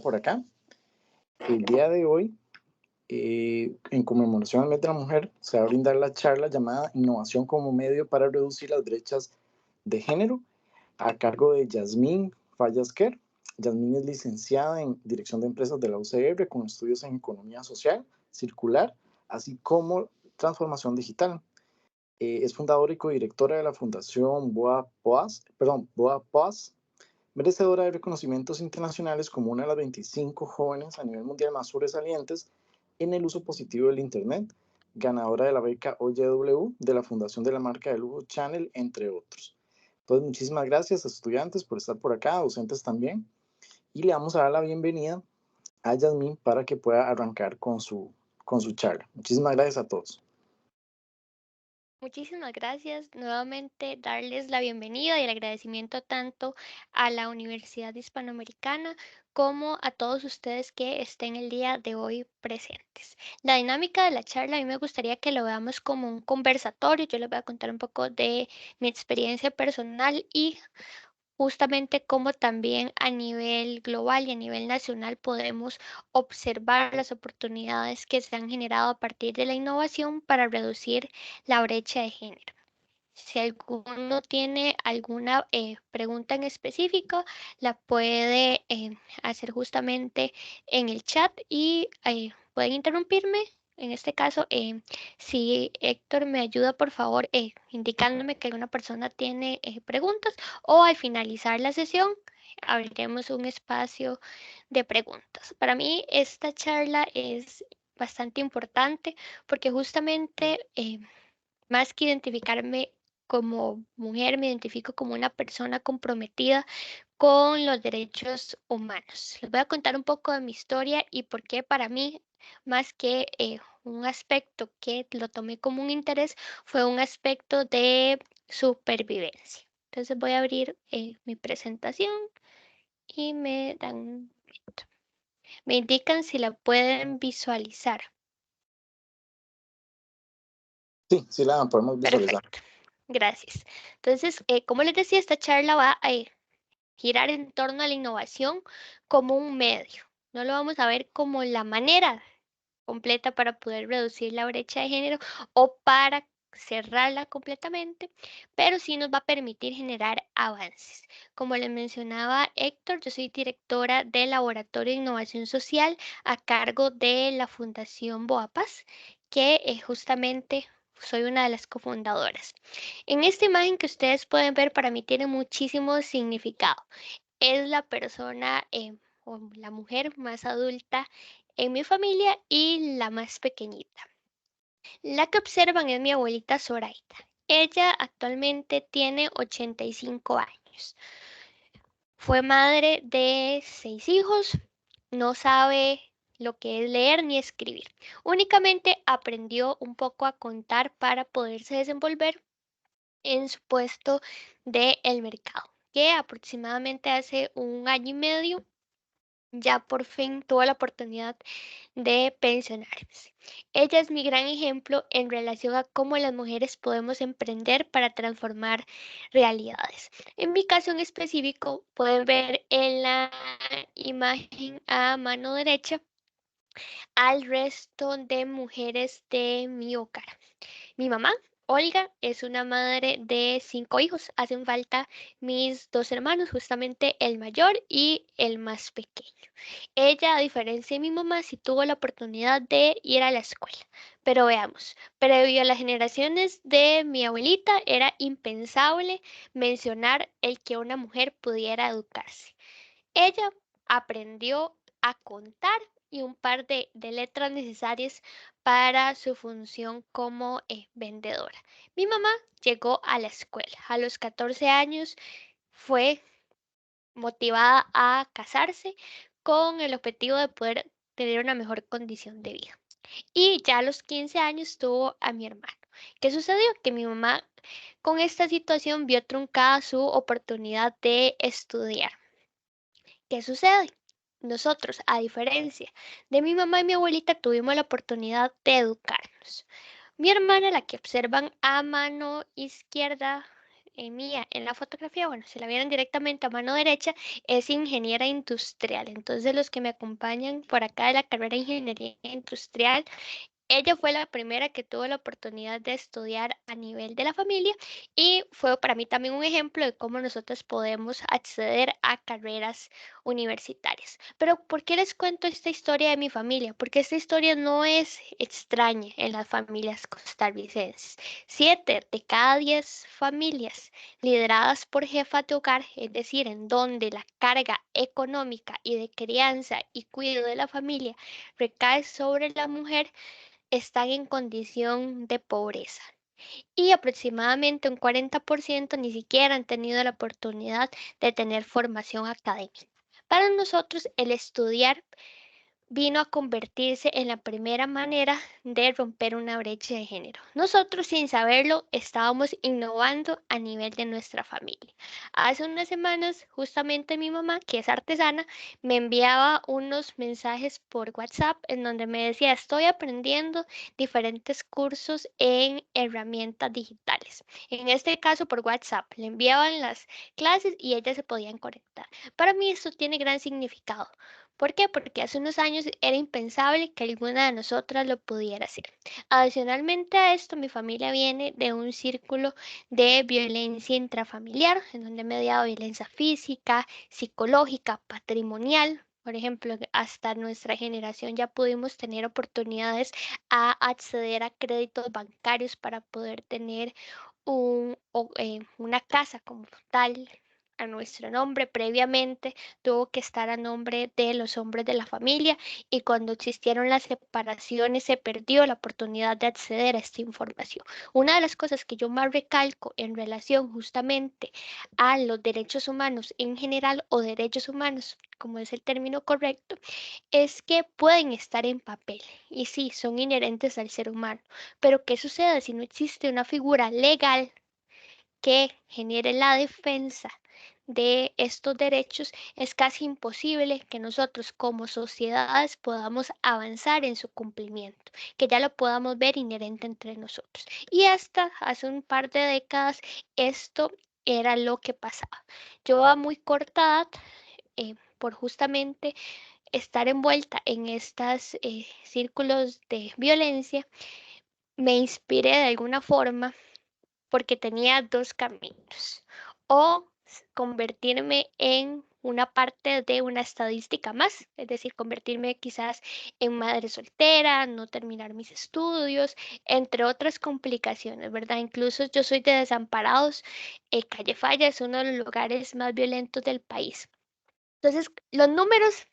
por acá. El día de hoy, en conmemoración al Mes de la Mujer, se va a brindar la charla llamada Innovación como medio para reducir las brechas de género, a cargo de Yasmín Fallasquer. Yasmín es licenciada en Dirección de Empresas de la UCR con estudios en Economía Social, Circular, así como Transformación Digital. Es fundadora y codirectora de la Fundación BOA-POAS, merecedora de reconocimientos internacionales como una de las 25 jóvenes a nivel mundial más sobresalientes en el uso positivo del Internet, ganadora de la beca OYW de la Fundación de la Marca de Lujo Channel, entre otros. Entonces, muchísimas gracias a estudiantes por estar por acá, docentes también, y le vamos a dar la bienvenida a Yasmín para que pueda arrancar con su charla. Muchísimas gracias a todos. Muchísimas gracias. Nuevamente darles la bienvenida y el agradecimiento tanto a la Universidad Hispanoamericana como a todos ustedes que estén el día de hoy presentes. La dinámica de la charla a mí me gustaría que lo veamos como un conversatorio. Yo les voy a contar un poco de mi experiencia personal y justamente cómo también a nivel global y a nivel nacional podemos observar las oportunidades que se han generado a partir de la innovación para reducir la brecha de género. Si alguno tiene alguna pregunta en específico, la puede hacer justamente en el chat y pueden interrumpirme. En este caso, si Héctor me ayuda, por favor, indicándome que alguna persona tiene preguntas o al finalizar la sesión, abriremos un espacio de preguntas. Para mí, esta charla es bastante importante porque justamente más que identificarme como mujer, me identifico como una persona comprometida con los derechos humanos. Les voy a contar un poco de mi historia y por qué para mí, más que un aspecto que lo tomé como un interés, fue un aspecto de supervivencia. Entonces voy a abrir mi presentación y me dan un momento. Me indican si la pueden visualizar. Sí, sí la podemos visualizar. Perfecto. Gracias. Entonces, como les decía, esta charla va a girar en torno a la innovación como un medio. No lo vamos a ver como la manera completa para poder reducir la brecha de género o para cerrarla completamente, pero sí nos va a permitir generar avances. Como les mencionaba Héctor, yo soy directora del Laboratorio de Innovación Social a cargo de la Fundación Boapas, que justamente soy una de las cofundadoras. En esta imagen que ustedes pueden ver, para mí tiene muchísimo significado. Es la persona o la mujer más adulta en mi familia y la más pequeñita. La que observan es mi abuelita Zoraida. Ella actualmente tiene 85 años. Fue madre de 6 hijos, no sabe lo que es leer ni escribir. Únicamente aprendió un poco a contar para poderse desenvolver en su puesto del mercado, que aproximadamente hace un año y medio ya por fin tuvo la oportunidad de pensionarse. Ella es mi gran ejemplo en relación a cómo las mujeres podemos emprender para transformar realidades. En mi caso en específico, pueden ver en la imagen a mano derecha al resto de mujeres de mi hogar. Mi mamá, Olga, es una madre de 5 hijos. Hacen falta mis 2 hermanos, justamente el mayor y el más pequeño. Ella, a diferencia de mi mamá, sí tuvo la oportunidad de ir a la escuela. Pero veamos, previo a las generaciones de mi abuelita, era impensable mencionar el que una mujer pudiera educarse. Ella aprendió a contar y un par de letras necesarias para su función como vendedora. Mi mamá llegó a la escuela. A los 14 años fue motivada a casarse con el objetivo de poder tener una mejor condición de vida. Y ya a los 15 años tuvo a mi hermano. ¿Qué sucedió? Que mi mamá con esta situación vio truncada su oportunidad de estudiar. ¿Qué sucede? Nosotros, a diferencia de mi mamá y mi abuelita, tuvimos la oportunidad de educarnos. Mi hermana, la que observan a mano izquierda, en la fotografía, bueno, si la vieran directamente a mano derecha, es ingeniera industrial. Entonces los que me acompañan por acá de la carrera de ingeniería industrial, ella fue la primera que tuvo la oportunidad de estudiar a nivel de la familia y fue para mí también un ejemplo de cómo nosotros podemos acceder a carreras universitarias. Pero ¿por qué les cuento esta historia de mi familia? Porque esta historia no es extraña en las familias costarricenses. 7 de cada 10 familias lideradas por jefas de hogar, es decir, en donde la carga económica y de crianza y cuidado de la familia recae sobre la mujer, están en condición de pobreza. Y aproximadamente un 40% ni siquiera han tenido la oportunidad de tener formación académica. Para nosotros, el estudiar vino a convertirse en la primera manera de romper una brecha de género. Nosotros, sin saberlo, estábamos innovando a nivel de nuestra familia. Hace unas semanas, justamente mi mamá, que es artesana, me enviaba unos mensajes por WhatsApp en donde me decía: estoy aprendiendo diferentes cursos en herramientas digitales. En este caso, por WhatsApp, le enviaban las clases y ellas se podían conectar. Para mí esto tiene gran significado. ¿Por qué? Porque hace unos años era impensable que alguna de nosotras lo pudiera hacer. Adicionalmente a esto, mi familia viene de un círculo de violencia intrafamiliar, en donde he mediado violencia física, psicológica, patrimonial. Por ejemplo, hasta nuestra generación ya pudimos tener oportunidades a acceder a créditos bancarios para poder tener una casa como tal a nuestro nombre. Previamente tuvo que estar a nombre de los hombres de la familia y cuando existieron las separaciones se perdió la oportunidad de acceder a esta información. Una de las cosas que yo más recalco en relación justamente a los derechos humanos en general, o derechos humanos, como es el término correcto, es que pueden estar en papel y sí, son inherentes al ser humano. Pero ¿qué sucede si no existe una figura legal que genere la defensa de estos derechos? Es casi imposible que nosotros como sociedades podamos avanzar en su cumplimiento, que ya lo podamos ver inherente entre nosotros. Y hasta hace un par de décadas esto era lo que pasaba. Yo a muy corta edad, por justamente estar envuelta en estos círculos de violencia, me inspiré de alguna forma porque tenía dos caminos: o convertirme en una parte de una estadística más, es decir, convertirme quizás en madre soltera, no terminar mis estudios, entre otras complicaciones, ¿verdad? Incluso yo soy de Desamparados, Calle Falla es uno de los lugares más violentos del país. Entonces, los números,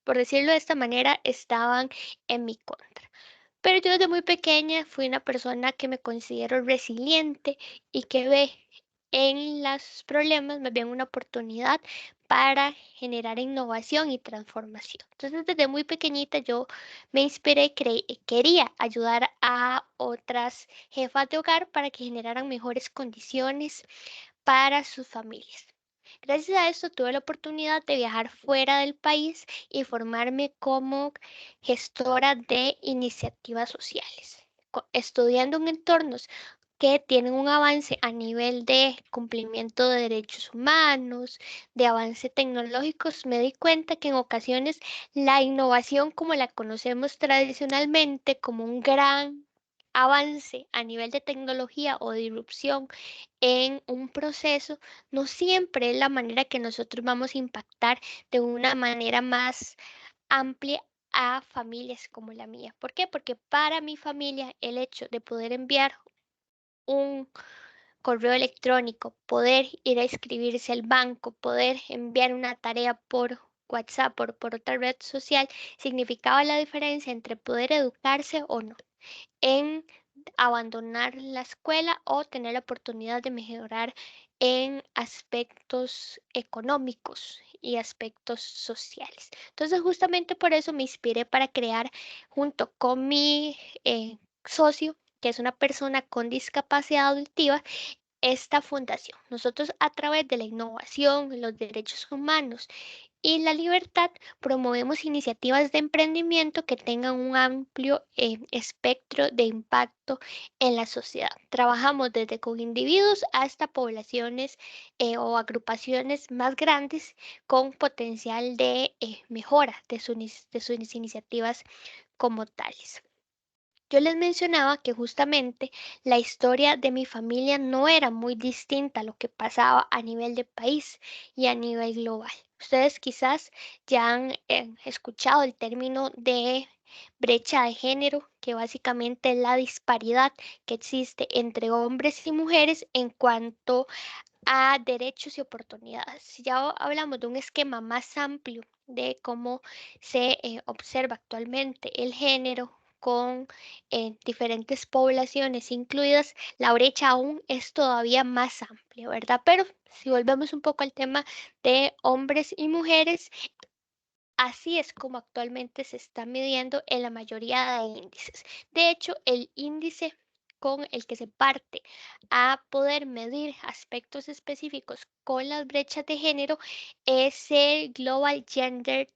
por decirlo de esta manera, estaban en mi contra. Pero yo desde muy pequeña fui una persona que me considero resiliente y que ve en los problemas más bien una oportunidad para generar innovación y transformación. Entonces, desde muy pequeñita yo me inspiré y quería ayudar a otras jefas de hogar para que generaran mejores condiciones para sus familias. Gracias a esto tuve la oportunidad de viajar fuera del país y formarme como gestora de iniciativas sociales, estudiando en entornos que tienen un avance a nivel de cumplimiento de derechos humanos, de avance tecnológicos. Me di cuenta que en ocasiones la innovación como la conocemos tradicionalmente como un gran avance a nivel de tecnología o de irrupción en un proceso, no siempre es la manera que nosotros vamos a impactar de una manera más amplia a familias como la mía. ¿Por qué? Porque para mi familia el hecho de poder enviar un correo electrónico, poder ir a inscribirse al banco, poder enviar una tarea por WhatsApp, por otra red social, significaba la diferencia entre poder educarse o no, en abandonar la escuela o tener la oportunidad de mejorar en aspectos económicos y aspectos sociales. Entonces, justamente por eso me inspiré para crear, junto con mi socio, que es una persona con discapacidad auditiva, esta fundación. Nosotros a través de la innovación, los derechos humanos y la libertad promovemos iniciativas de emprendimiento que tengan un amplio espectro de impacto en la sociedad. Trabajamos desde con individuos hasta poblaciones o agrupaciones más grandes con potencial de mejora de sus iniciativas como tales. Yo les mencionaba que justamente la historia de mi familia no era muy distinta a lo que pasaba a nivel de país y a nivel global. Ustedes quizás ya han escuchado el término de brecha de género, que básicamente es la disparidad que existe entre hombres y mujeres en cuanto a derechos y oportunidades. Ya hablamos de un esquema más amplio de cómo se observa actualmente el género con diferentes poblaciones incluidas, la brecha aún es todavía más amplia, ¿verdad? Pero si volvemos un poco al tema de hombres y mujeres, así es como actualmente se está midiendo en la mayoría de índices. De hecho, el índice con el que se parte a poder medir aspectos específicos con las brechas de género es el Global Gender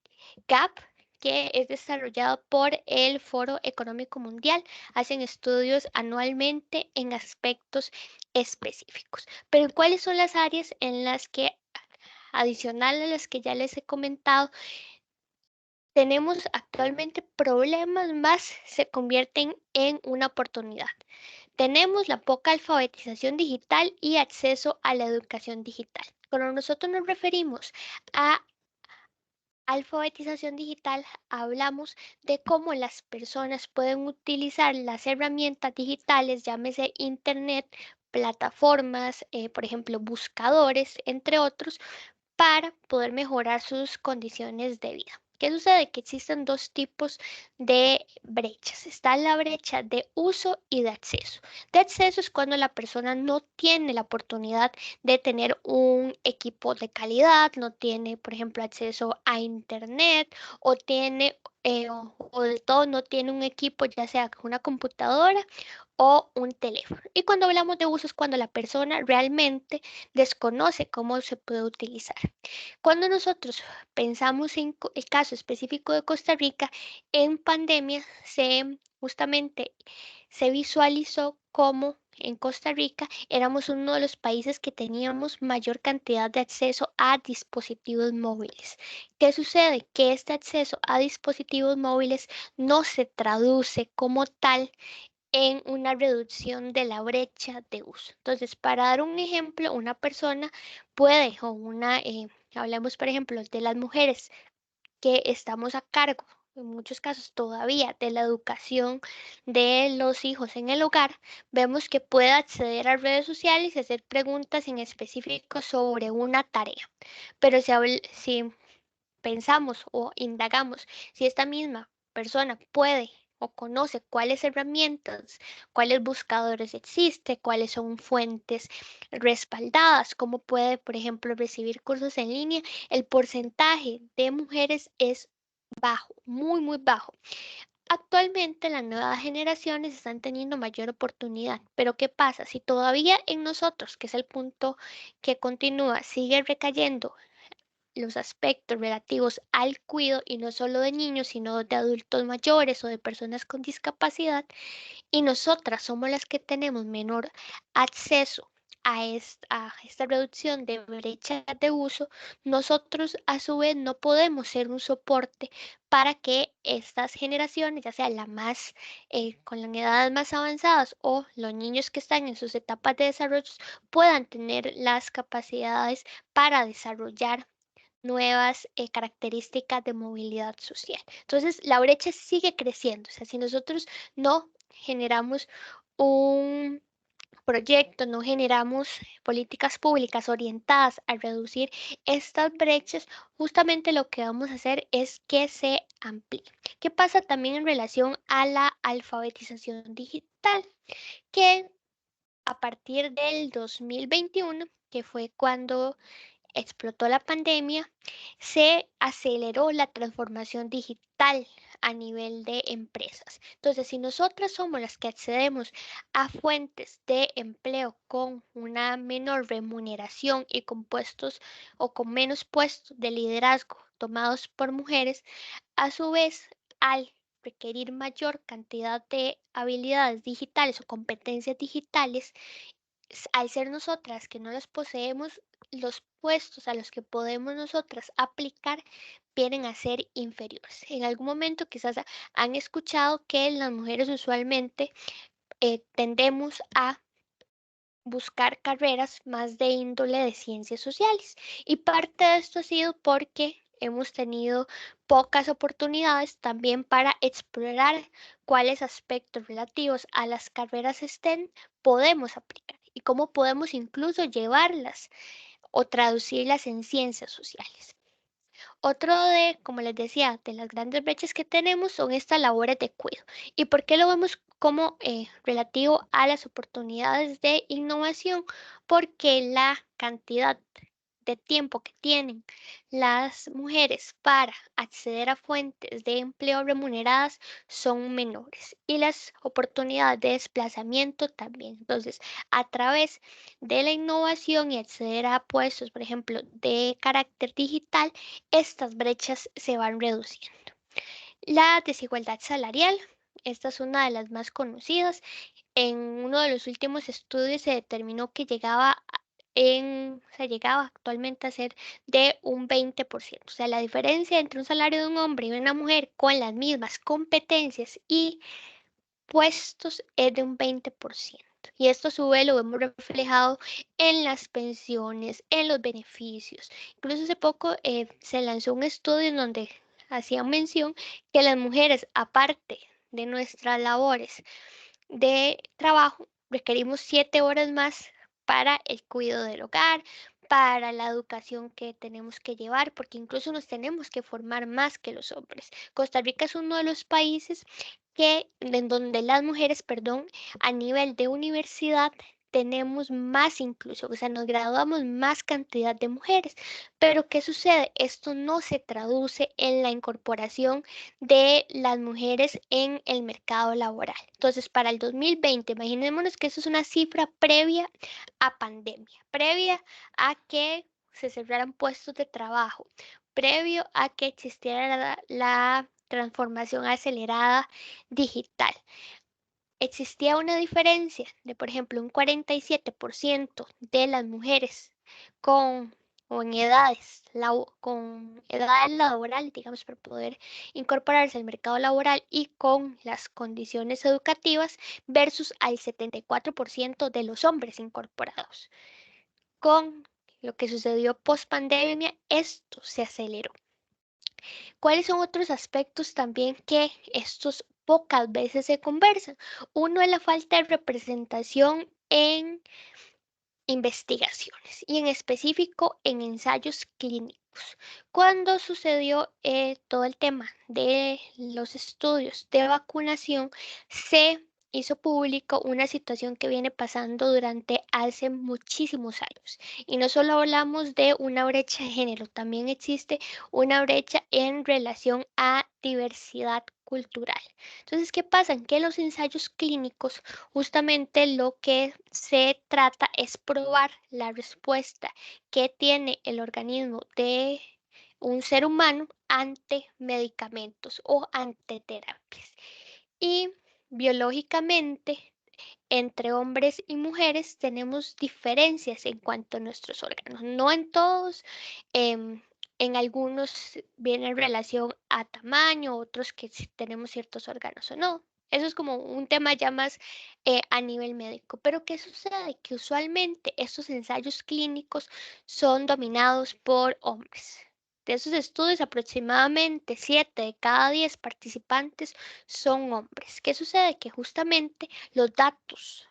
Gap, que es desarrollado por el Foro Económico Mundial. Hacen estudios anualmente en aspectos específicos. Pero ¿cuáles son las áreas en las que, adicional a las que ya les he comentado, tenemos actualmente problemas, más se convierten en una oportunidad? Tenemos la poca alfabetización digital y acceso a la educación digital. Cuando nosotros nos referimos a alfabetización digital, hablamos de cómo las personas pueden utilizar las herramientas digitales, llámese internet, plataformas, por ejemplo, buscadores, entre otros, para poder mejorar sus condiciones de vida. ¿Qué sucede? Que existen dos tipos de brechas. Está la brecha de uso y de acceso. De acceso es cuando la persona no tiene la oportunidad de tener un equipo de calidad, no tiene, por ejemplo, acceso a internet o tiene o de todo no tiene un equipo, ya sea una computadora o un teléfono. Y cuando hablamos de uso es cuando la persona realmente desconoce cómo se puede utilizar. Cuando nosotros pensamos en el caso específico de Costa Rica, en pandemia justamente se visualizó cómo en Costa Rica éramos uno de los países que teníamos mayor cantidad de acceso a dispositivos móviles. ¿Qué sucede? Que este acceso a dispositivos móviles no se traduce como tal en una reducción de la brecha de uso. Entonces, para dar un ejemplo, una persona puede, hablemos por ejemplo de las mujeres que estamos a cargo, en muchos casos todavía, de la educación de los hijos en el hogar, vemos que puede acceder a redes sociales y hacer preguntas en específico sobre una tarea. Pero si pensamos o indagamos si esta misma persona puede o conoce cuáles herramientas, cuáles buscadores existen, cuáles son fuentes respaldadas, cómo puede, por ejemplo, recibir cursos en línea, el porcentaje de mujeres es bajo, muy, muy bajo. Actualmente las nuevas generaciones están teniendo mayor oportunidad, pero ¿qué pasa? Si todavía en nosotros, que es el punto que continúa, sigue recayendo los aspectos relativos al cuidado, y no solo de niños, sino de adultos mayores o de personas con discapacidad, y nosotras somos las que tenemos menor acceso a esta reducción de brecha de uso, nosotros a su vez no podemos ser un soporte para que estas generaciones, ya sea con las edades más avanzadas o los niños que están en sus etapas de desarrollo, puedan tener las capacidades para desarrollar nuevas características de movilidad social. Entonces, la brecha sigue creciendo. O sea, si nosotros no generamos un proyecto, no generamos políticas públicas orientadas a reducir estas brechas, justamente lo que vamos a hacer es que se amplíe. ¿Qué pasa también en relación a la alfabetización digital? Que a partir del 2021, que fue cuando explotó la pandemia, se aceleró la transformación digital a nivel de empresas. Entonces, si nosotras somos las que accedemos a fuentes de empleo con una menor remuneración y con puestos o con menos puestos de liderazgo tomados por mujeres, a su vez, al requerir mayor cantidad de habilidades digitales o competencias digitales, al ser nosotras que no las poseemos, los puestos a los que podemos nosotras aplicar vienen a ser inferiores. En algún momento quizás han escuchado que las mujeres usualmente tendemos a buscar carreras más de índole de ciencias sociales. Y parte de esto ha sido porque hemos tenido pocas oportunidades también para explorar cuáles aspectos relativos a las carreras STEM podemos aplicar y cómo podemos incluso llevarlas o traducirlas en ciencias sociales. Otro de, como les decía, de las grandes brechas que tenemos son estas labores de cuidado. ¿Y por qué lo vemos como relativo a las oportunidades de innovación? Porque la cantidad de tiempo que tienen las mujeres para acceder a fuentes de empleo remuneradas son menores y las oportunidades de desplazamiento también. Entonces, a través de la innovación y acceder a puestos, por ejemplo, de carácter digital, estas brechas se van reduciendo. La desigualdad salarial, esta es una de las más conocidas. En uno de los últimos estudios se determinó que llegaba actualmente a ser de un 20%. O sea, la diferencia entre un salario de un hombre y una mujer con las mismas competencias y puestos es de un 20%. Y esto a su vez lo hemos reflejado en las pensiones, en los beneficios. Incluso hace poco se lanzó un estudio en donde hacían mención que las mujeres, aparte de nuestras labores de trabajo, requerimos 7 horas más para el cuidado del hogar, para la educación que tenemos que llevar, porque incluso nos tenemos que formar más que los hombres. Costa Rica es uno de los países en donde las mujeres, perdón, a nivel de universidad tenemos más inclusión, o sea, nos graduamos más cantidad de mujeres. Pero ¿qué sucede? Esto no se traduce en la incorporación de las mujeres en el mercado laboral. Entonces, para el 2020, imaginémonos que eso es una cifra previa a pandemia, previa a que se cerraran puestos de trabajo, previo a que existiera la transformación acelerada digital. Existía una diferencia de, por ejemplo, un 47% de las mujeres con o en edades, con edad laboral, digamos, para poder incorporarse al mercado laboral y con las condiciones educativas versus al 74% de los hombres incorporados. Con lo que sucedió post pandemia, esto se aceleró. ¿Cuáles son otros aspectos también que estos pocas veces se conversan? Uno es la falta de representación en investigaciones y en específico en ensayos clínicos. Cuando sucedió todo el tema de los estudios de vacunación, se hizo público una situación que viene pasando durante hace muchísimos años. Y no solo hablamos de una brecha de género, también existe una brecha en relación a diversidad cultural. Entonces, ¿qué pasa? En que los ensayos clínicos justamente lo que se trata es probar la respuesta que tiene el organismo de un ser humano ante medicamentos o ante terapias. Y biológicamente, entre hombres y mujeres tenemos diferencias en cuanto a nuestros órganos. No en todos, en algunos viene en relación a tamaño, otros que si tenemos ciertos órganos o no. Eso es como un tema ya más a nivel médico. Pero ¿qué sucede? Que usualmente estos ensayos clínicos son dominados por hombres. De esos estudios, aproximadamente 7 de cada 10 participantes son hombres. ¿Qué sucede? Que justamente los datos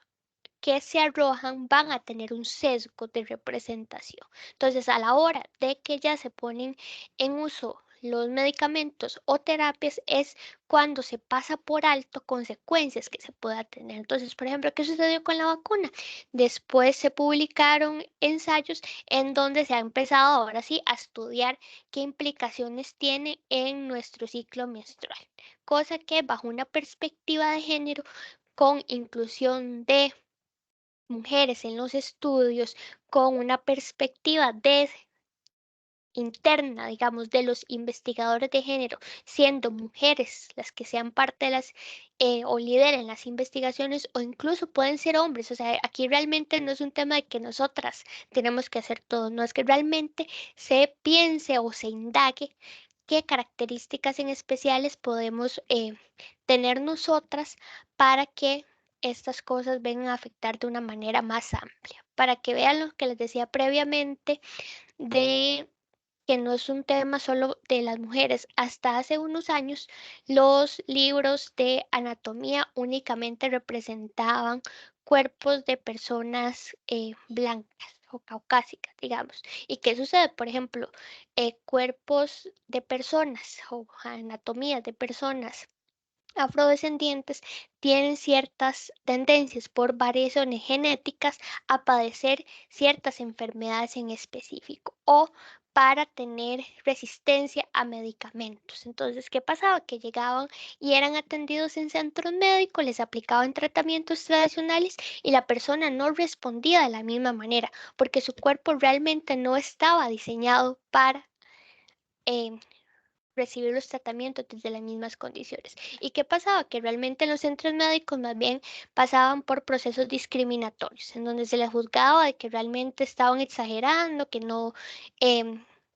que se arrojan van a tener un sesgo de representación. Entonces, a la hora de que ya se ponen en uso los medicamentos o terapias es cuando se pasa por alto consecuencias que se pueda tener. Entonces, por ejemplo, ¿qué sucedió con la vacuna? Después se publicaron ensayos en donde se ha empezado ahora sí a estudiar qué implicaciones tiene en nuestro ciclo menstrual, cosa que bajo una perspectiva de género con inclusión de mujeres en los estudios, con una perspectiva de interna, digamos, de los investigadores de género, siendo mujeres las que sean parte de las o lideren las investigaciones, o incluso pueden ser hombres. O sea, aquí realmente no es un tema de que nosotras tenemos que hacer todo, no es que realmente se piense o se indague qué características en especiales podemos tener nosotras para que estas cosas vengan a afectar de una manera más amplia. Para que vean lo que les decía previamente de que no es un tema solo de las mujeres. Hasta hace unos años, los libros de anatomía únicamente representaban cuerpos de personas blancas o caucásicas, digamos. ¿Y qué sucede? Por ejemplo, cuerpos de personas o anatomías de personas afrodescendientes tienen ciertas tendencias por variaciones genéticas a padecer ciertas enfermedades en específico o para tener resistencia a medicamentos. Entonces, ¿qué pasaba? Que llegaban y eran atendidos en centros médicos, les aplicaban tratamientos tradicionales y la persona no respondía de la misma manera porque su cuerpo realmente no estaba diseñado para eh, recibir los tratamientos desde las mismas condiciones. ¿Y qué pasaba? Que realmente los centros médicos más bien pasaban por procesos discriminatorios, en donde se les juzgaba de que realmente estaban exagerando, que no,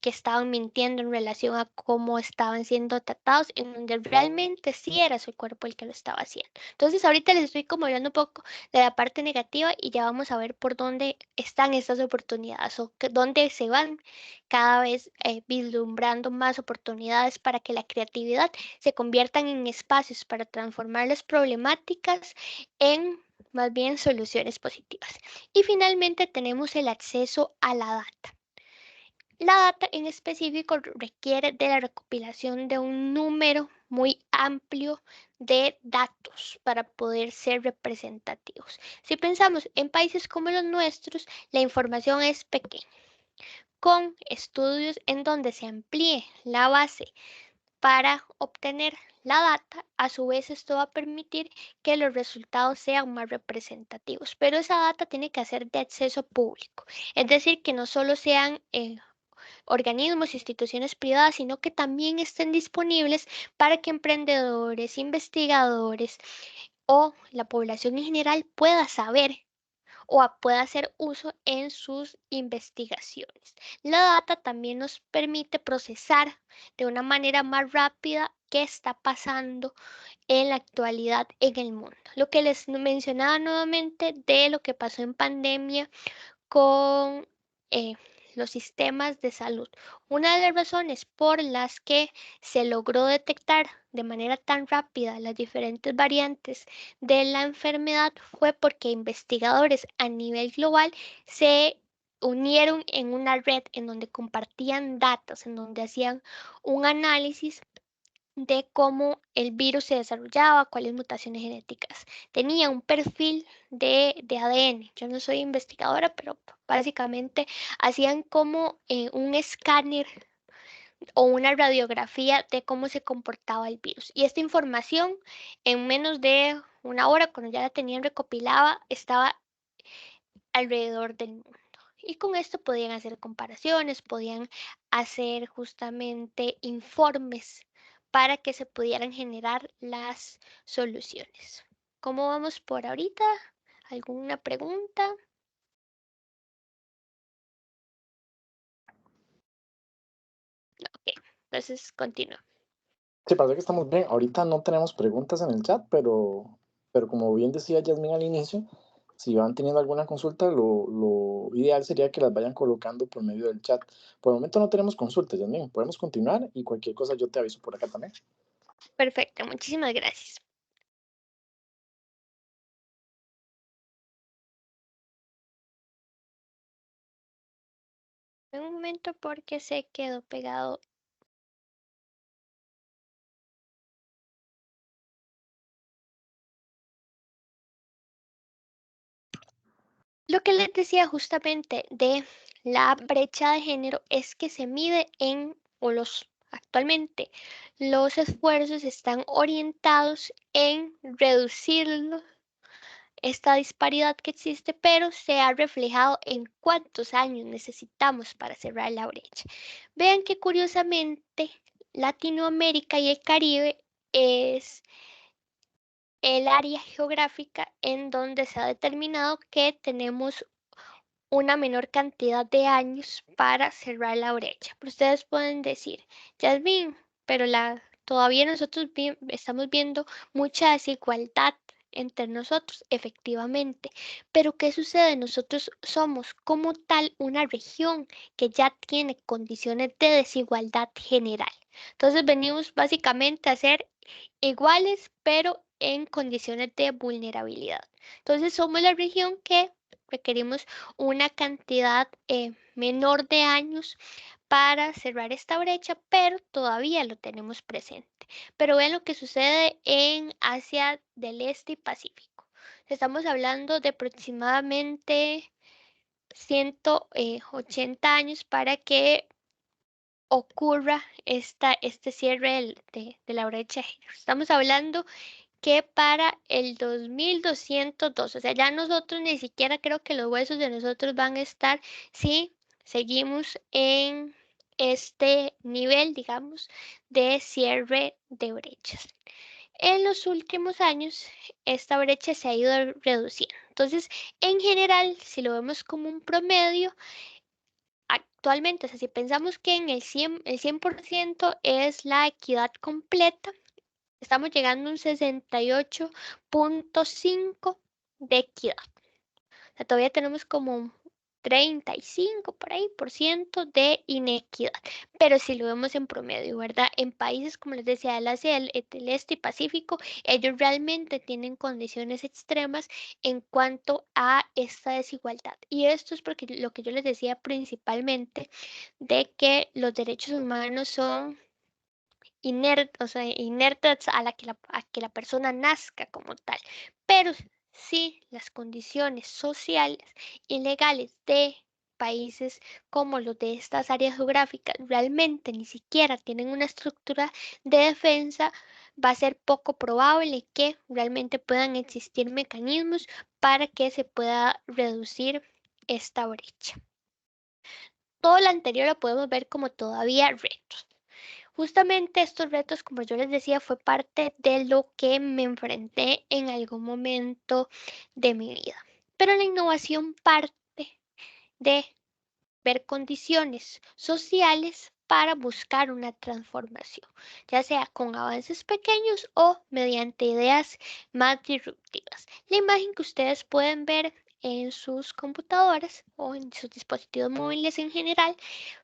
que estaban mintiendo en relación a cómo estaban siendo tratados, en donde realmente sí era su cuerpo el que lo estaba haciendo. Entonces ahorita les estoy como hablando un poco de la parte negativa y ya vamos a ver por dónde están estas oportunidades o dónde se van cada vez vislumbrando más oportunidades para que la creatividad se conviertan en espacios para transformar las problemáticas en más bien soluciones positivas. Y finalmente tenemos el acceso a la data. La data en específico requiere de la recopilación de un número muy amplio de datos para poder ser representativos. Si pensamos en países como los nuestros, la información es pequeña con estudios en donde se amplíe la base para obtener la data. A su vez, esto va a permitir que los resultados sean más representativos, pero esa data tiene que ser de acceso público, es decir, que no solo sean organismos, instituciones privadas, sino que también estén disponibles para que emprendedores, investigadores o la población en general pueda saber o pueda hacer uso en sus investigaciones. La data también nos permite procesar de una manera más rápida qué está pasando en la actualidad en el mundo. Lo que les mencionaba nuevamente de lo que pasó en pandemia con eh, los sistemas de salud. Una de las razones por las que se logró detectar de manera tan rápida las diferentes variantes de la enfermedad fue porque investigadores a nivel global se unieron en una red en donde compartían datos, en donde hacían un análisis de cómo el virus se desarrollaba, cuáles mutaciones genéticas tenía, un perfil de ADN. Yo no soy investigadora, pero básicamente hacían como un escáner o una radiografía de cómo se comportaba el virus. Y esta información en menos de una hora, cuando ya la tenían recopilada, estaba alrededor del mundo. Y con esto podían hacer comparaciones, podían hacer justamente informes para que se pudieran generar las soluciones. ¿Cómo vamos por ahorita? ¿Alguna pregunta? Ok, entonces continúo. Sí, parece que estamos bien. Ahorita no tenemos preguntas en el chat, pero como bien decía Yasmin al inicio, si van teniendo alguna consulta, lo ideal sería que las vayan colocando por medio del chat. Por el momento no tenemos consultas, Yasmin. Podemos continuar y cualquier cosa yo te aviso por acá también. Perfecto, muchísimas gracias. En un momento porque se quedó pegado Lo que les decía justamente de la brecha de género es que se mide actualmente los esfuerzos están orientados en reducir esta disparidad que existe, pero se ha reflejado en cuántos años necesitamos para cerrar la brecha. Vean que curiosamente Latinoamérica y el Caribe es el área geográfica en donde se ha determinado que tenemos una menor cantidad de años para cerrar la brecha. Pero ustedes pueden decir, Jasmine, pero todavía nosotros estamos viendo mucha desigualdad entre nosotros, efectivamente. Pero ¿qué sucede? Nosotros somos como tal una región que ya tiene condiciones de desigualdad general. Entonces venimos básicamente a ser iguales, pero en condiciones de vulnerabilidad. Entonces somos la región que requerimos una cantidad menor de años para cerrar esta brecha, pero todavía lo tenemos presente. Pero vean lo que sucede en Asia del Este y Pacífico. Estamos hablando de aproximadamente 180 años para que ocurra este cierre de la brecha de género. Estamos hablando que para el 2202, o sea, ya nosotros ni siquiera creo que los huesos de nosotros van a estar si seguimos en este nivel, digamos, de cierre de brechas. En los últimos años, esta brecha se ha ido reduciendo. Entonces, en general, si lo vemos como un promedio, actualmente, o sea, si pensamos que en el 100% es la equidad completa, estamos llegando a un 68.5 de equidad. O sea, todavía tenemos como un 35 por ahí por ciento de inequidad. Pero si lo vemos en promedio, ¿verdad? En países como les decía, del Asia del Este y Pacífico, ellos realmente tienen condiciones extremas en cuanto a esta desigualdad. Y esto es porque lo que yo les decía principalmente de que los derechos humanos son inertes a que la persona nazca como tal. Pero si las condiciones sociales y legales de países como los de estas áreas geográficas realmente ni siquiera tienen una estructura de defensa, va a ser poco probable que realmente puedan existir mecanismos para que se pueda reducir esta brecha. Todo lo anterior lo podemos ver como todavía retos. Justamente estos retos, como yo les decía, fue parte de lo que me enfrenté en algún momento de mi vida. Pero la innovación parte de ver condiciones sociales para buscar una transformación, ya sea con avances pequeños o mediante ideas más disruptivas. La imagen que ustedes pueden ver en sus computadoras o en sus dispositivos móviles en general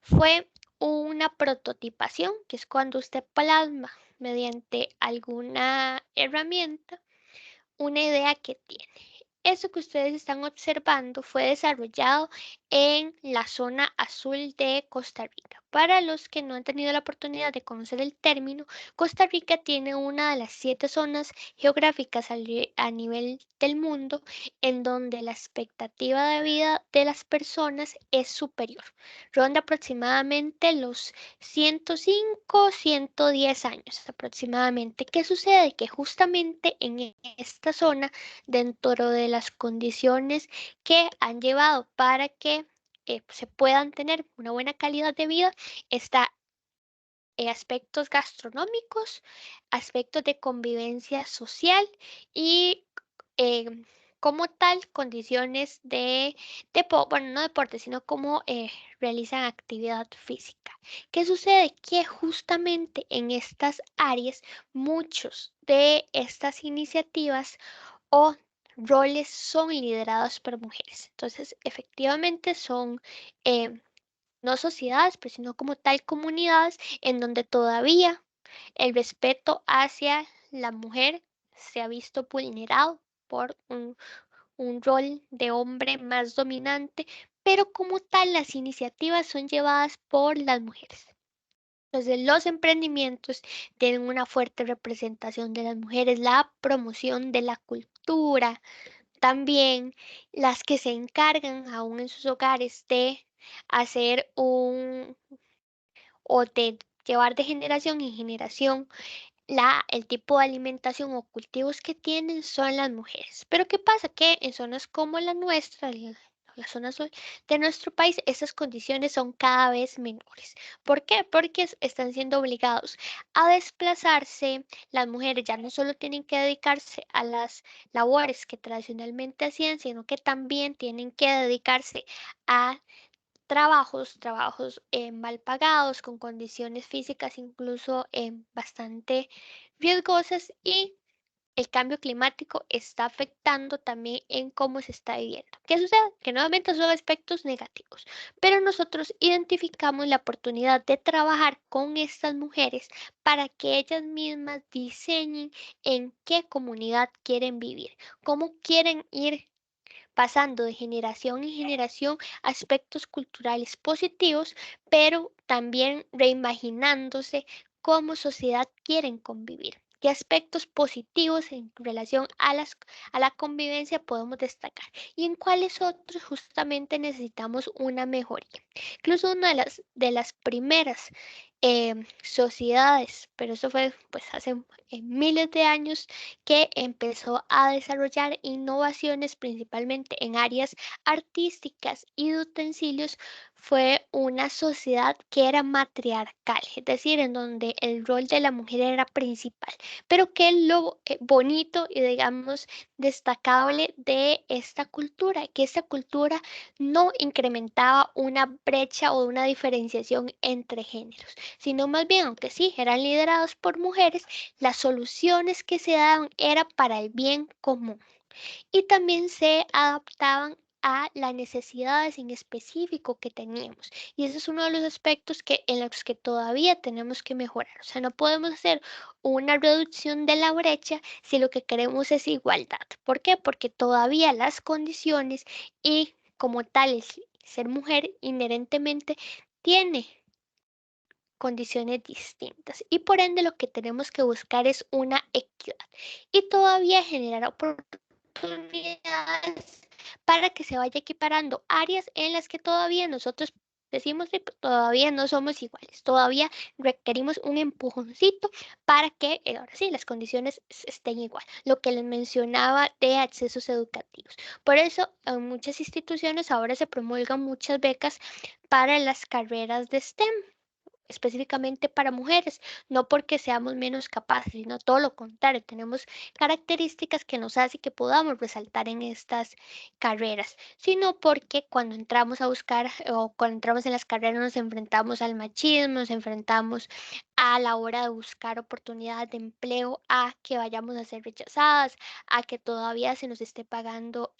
fue una prototipación, que es cuando usted plasma mediante alguna herramienta una idea que tiene. Eso que ustedes están observando fue desarrollado en la zona azul de Costa Rica. Para los que no han tenido la oportunidad de conocer el término, Costa Rica tiene una de las 7 zonas geográficas a nivel del mundo en donde la expectativa de vida de las personas es superior. Ronda aproximadamente los 105, 110 años aproximadamente. ¿Qué sucede? Que justamente en esta zona, dentro de las condiciones que han llevado para que se puedan tener una buena calidad de vida, está aspectos gastronómicos, aspectos de convivencia social y eh, como tal condiciones bueno, no deporte, sino como realizan actividad física. ¿Qué sucede? Que justamente en estas áreas muchos de estas iniciativas o roles son liderados por mujeres. Entonces, efectivamente son no sociedades, pero sino como tal comunidades en donde todavía el respeto hacia la mujer se ha visto vulnerado por un rol de hombre más dominante, pero como tal las iniciativas son llevadas por las mujeres. Entonces, los emprendimientos tienen una fuerte representación de las mujeres, la promoción de la cultura, También las que se encargan aún en sus hogares de hacer o de llevar de generación en generación el tipo de alimentación o cultivos que tienen son las mujeres. Pero ¿qué pasa? Que en zonas como la nuestra, la zona sur de nuestro país, esas condiciones son cada vez menores. ¿Por qué? Porque están siendo obligados a desplazarse. Las mujeres ya no solo tienen que dedicarse a las labores que tradicionalmente hacían, sino que también tienen que dedicarse a trabajos mal pagados, con condiciones físicas incluso bastante riesgosas, y el cambio climático está afectando también en cómo se está viviendo. ¿Qué sucede? Que nuevamente son aspectos negativos, pero nosotros identificamos la oportunidad de trabajar con estas mujeres para que ellas mismas diseñen en qué comunidad quieren vivir, cómo quieren ir pasando de generación en generación aspectos culturales positivos, pero también reimaginándose cómo sociedad quieren convivir. ¿Qué aspectos positivos en relación a la convivencia podemos destacar? ¿Y en cuáles otros justamente necesitamos una mejoría? Incluso una de las primeras sociedades, pero eso fue pues hace miles de años, que empezó a desarrollar innovaciones principalmente en áreas artísticas y de utensilios, fue una sociedad que era matriarcal, es decir, en donde el rol de la mujer era principal, pero que lo bonito y digamos destacable de esta cultura, que esta cultura no incrementaba una brecha o una diferenciación entre géneros, sino más bien, aunque sí, eran liderados por mujeres, las soluciones que se daban eran para el bien común y también se adaptaban a las necesidades en específico que teníamos. Y ese es uno de los aspectos en los que todavía tenemos que mejorar. O sea, no podemos hacer una reducción de la brecha si lo que queremos es igualdad. ¿Por qué? Porque todavía las condiciones y como tal ser mujer inherentemente tiene condiciones distintas y por ende lo que tenemos que buscar es una equidad y todavía generar oportunidades para que se vaya equiparando áreas en las que todavía nosotros decimos que todavía no somos iguales, todavía requerimos un empujoncito para que ahora sí las condiciones estén igual, lo que les mencionaba de accesos educativos. Por eso en muchas instituciones ahora se promulgan muchas becas para las carreras de STEM, específicamente para mujeres, no porque seamos menos capaces, sino todo lo contrario, tenemos características que nos hacen que podamos resaltar en estas carreras, sino porque cuando entramos a buscar o cuando entramos en las carreras nos enfrentamos al machismo, nos enfrentamos a la hora de buscar oportunidades de empleo, a que vayamos a ser rechazadas, a que todavía se nos esté pagando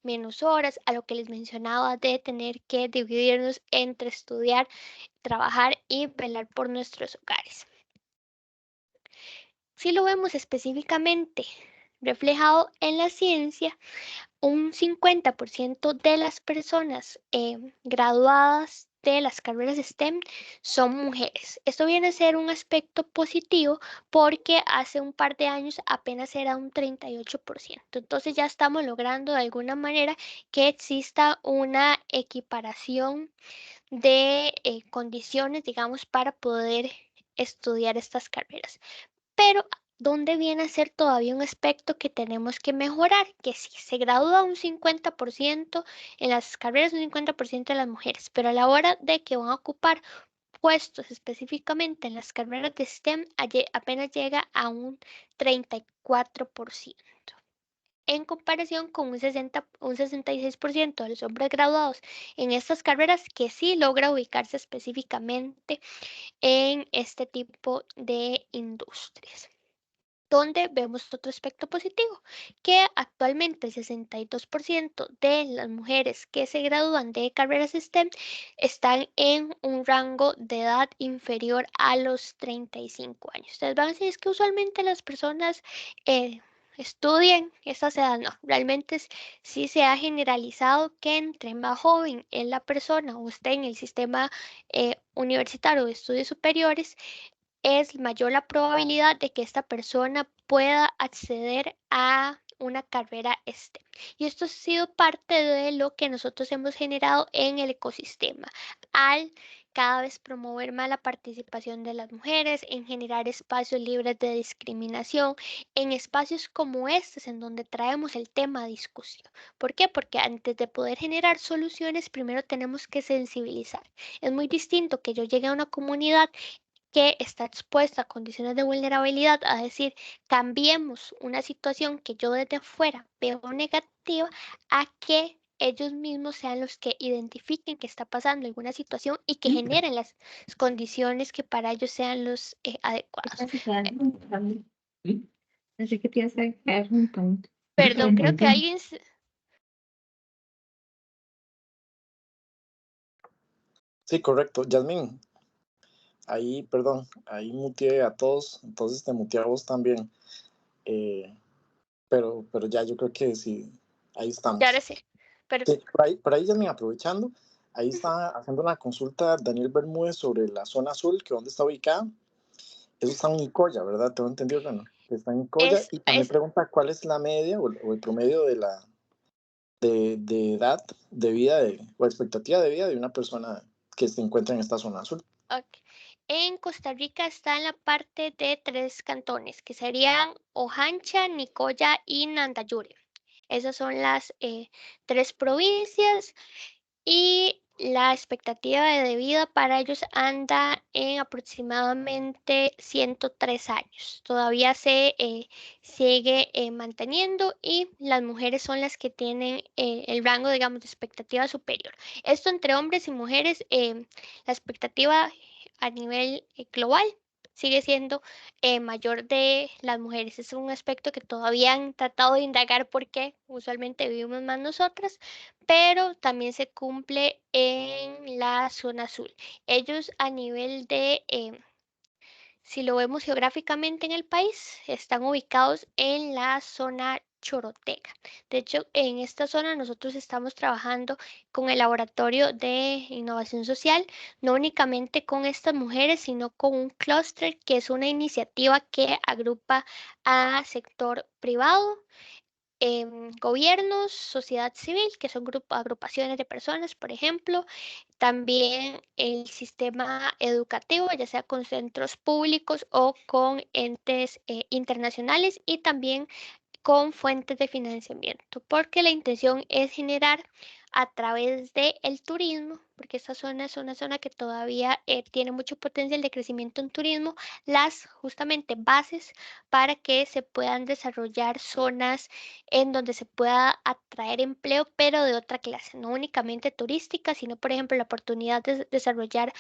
menos horas, a lo que les mencionaba de tener que dividirnos entre estudiar, trabajar y velar por nuestros hogares. Si lo vemos específicamente reflejado en la ciencia, un 50% de las personas graduadas de las carreras STEM son mujeres. Esto viene a ser un aspecto positivo porque hace un par de años apenas era un 38%. Entonces ya estamos logrando de alguna manera que exista una equiparación de condiciones, digamos, para poder estudiar estas carreras. Pero ¿dónde viene a ser todavía un aspecto que tenemos que mejorar? Que si se gradúa un 50% en las carreras, un 50% de las mujeres, pero a la hora de que van a ocupar puestos específicamente en las carreras de STEM, apenas llega a un 34%, en comparación con un 66% de los hombres graduados en estas carreras que sí logra ubicarse específicamente en este tipo de industrias. Donde vemos otro aspecto positivo, que actualmente el 62% de las mujeres que se gradúan de carreras STEM están en un rango de edad inferior a los 35 años. Ustedes van a decir, es que usualmente las personas estudien esas edades. No, realmente sí se ha generalizado que entre más joven es la persona o esté en el sistema universitario de estudios superiores, es mayor la probabilidad de que esta persona pueda acceder a una carrera STEM. Y esto ha sido parte de lo que nosotros hemos generado en el ecosistema, al cada vez promover más la participación de las mujeres, en generar espacios libres de discriminación, en espacios como estos, en donde traemos el tema a discusión. ¿Por qué? Porque antes de poder generar soluciones, primero tenemos que sensibilizar. Es muy distinto que yo llegue a una comunidad que está expuesta a condiciones de vulnerabilidad a decir, cambiemos una situación que yo desde afuera veo negativa a que ellos mismos sean los que identifiquen que está pasando alguna situación y que generen las condiciones que para ellos sean los adecuados. Así que tienes que crear un punto. Perdón, creo que alguien... Sí, correcto. Yasmín, ahí, perdón, ahí muteé a todos, entonces te muteé a vos también. Pero ya yo creo que sí, ahí estamos. Ya ahora sí. Pero... Sí, por ahí Yasmín, aprovechando, ahí está haciendo una consulta Daniel Bermúdez sobre la zona azul, que dónde está ubicada. Eso está en Nicoya, ¿verdad? Tengo entendido que no. Que está en Nicoya. Y también pregunta cuál es la media o el promedio de la de edad de vida o expectativa de vida de una persona que se encuentra en esta zona azul. Okay. En Costa Rica está en la parte de 3 cantones, que serían Ojancha, Nicoya y Nandayure. Esas son las 3 provincias y la expectativa de vida para ellos anda en aproximadamente 103 años. Todavía se sigue manteniendo y las mujeres son las que tienen el rango, digamos, de expectativa superior. Esto entre hombres y mujeres, la expectativa a nivel global sigue siendo mayor de las mujeres. Es un aspecto que todavía han tratado de indagar porque usualmente vivimos más nosotras, pero también se cumple en la zona azul. Ellos a nivel de, si lo vemos geográficamente en el país, están ubicados en la zona chorotega. De hecho, en esta zona nosotros estamos trabajando con el Laboratorio de Innovación Social, no únicamente con estas mujeres, sino con un clúster que es una iniciativa que agrupa a sector privado, gobiernos, sociedad civil, que son agrupaciones de personas, por ejemplo, también el sistema educativo, ya sea con centros públicos o con entes internacionales y también con fuentes de financiamiento, porque la intención es generar a través del turismo, porque esta zona es una zona que todavía tiene mucho potencial de crecimiento en turismo, las justamente bases para que se puedan desarrollar zonas en donde se pueda atraer empleo, pero de otra clase, no únicamente turística, sino por ejemplo la oportunidad de desarrollar,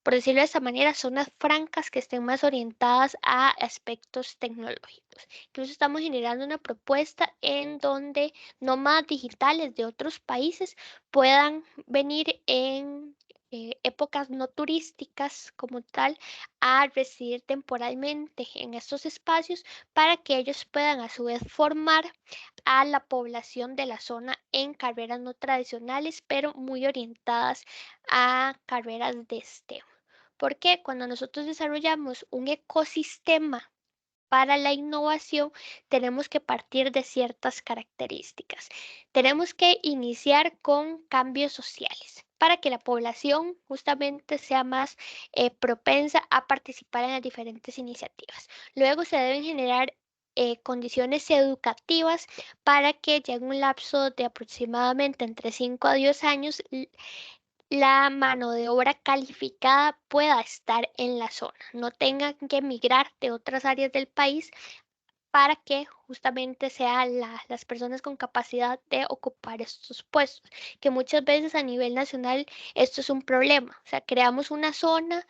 por decirlo de esta manera, zonas francas que estén más orientadas a aspectos tecnológicos. Incluso estamos generando una propuesta en donde nómadas digitales de otros países puedan venir en épocas no turísticas como tal a residir temporalmente en estos espacios para que ellos puedan a su vez formar a la población de la zona en carreras no tradicionales, pero muy orientadas a carreras de STEM. Porque cuando nosotros desarrollamos un ecosistema para la innovación, tenemos que partir de ciertas características. Tenemos que iniciar con cambios sociales para que la población justamente sea más propensa a participar en las diferentes iniciativas. Luego se deben generar condiciones educativas para que ya en un lapso de aproximadamente entre 5 a 10 años la mano de obra calificada pueda estar en la zona, no tengan que emigrar de otras áreas del país para que justamente sean las personas con capacidad de ocupar estos puestos, que muchas veces a nivel nacional esto es un problema. O sea, creamos una zona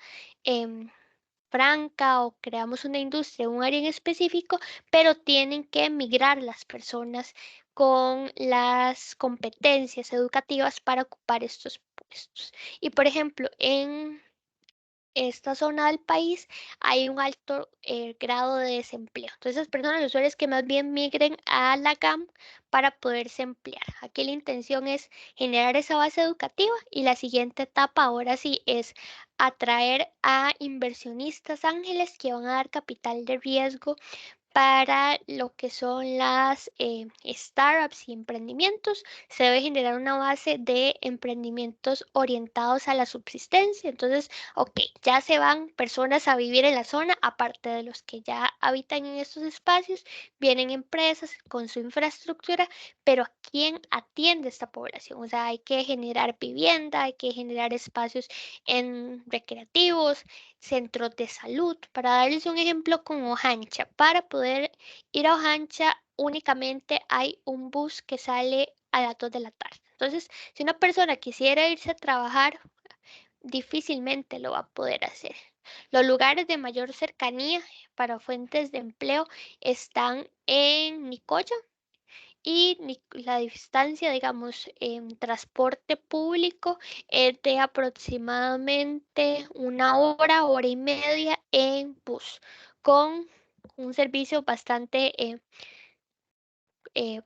franca o creamos una industria, un área en específico, pero tienen que emigrar las personas con las competencias educativas para ocupar estos puestos. Y por ejemplo, en esta zona del país hay un alto grado de desempleo. Entonces, las personas, los usuarios que más bien migren a la GAM para poderse emplear. Aquí la intención es generar esa base educativa y la siguiente etapa ahora sí es atraer a inversionistas ángeles que van a dar capital de riesgo para lo que son las startups y emprendimientos. Se debe generar una base de emprendimientos orientados a la subsistencia. Entonces, ok, ya se van personas a vivir en la zona, aparte de los que ya habitan en estos espacios, vienen empresas con su infraestructura, pero ¿quién atiende esta población? O sea, hay que generar vivienda, hay que generar espacios en recreativos, centros de salud. Para darles un ejemplo con Ojancha, para poder ir a Ojancha únicamente hay un bus que sale a las 2 de la tarde. Entonces, si una persona quisiera irse a trabajar, difícilmente lo va a poder hacer. Los lugares de mayor cercanía para fuentes de empleo están en Nicoya, y la distancia, digamos, en transporte público es de aproximadamente 1 hora, hora y media en bus, con un servicio bastante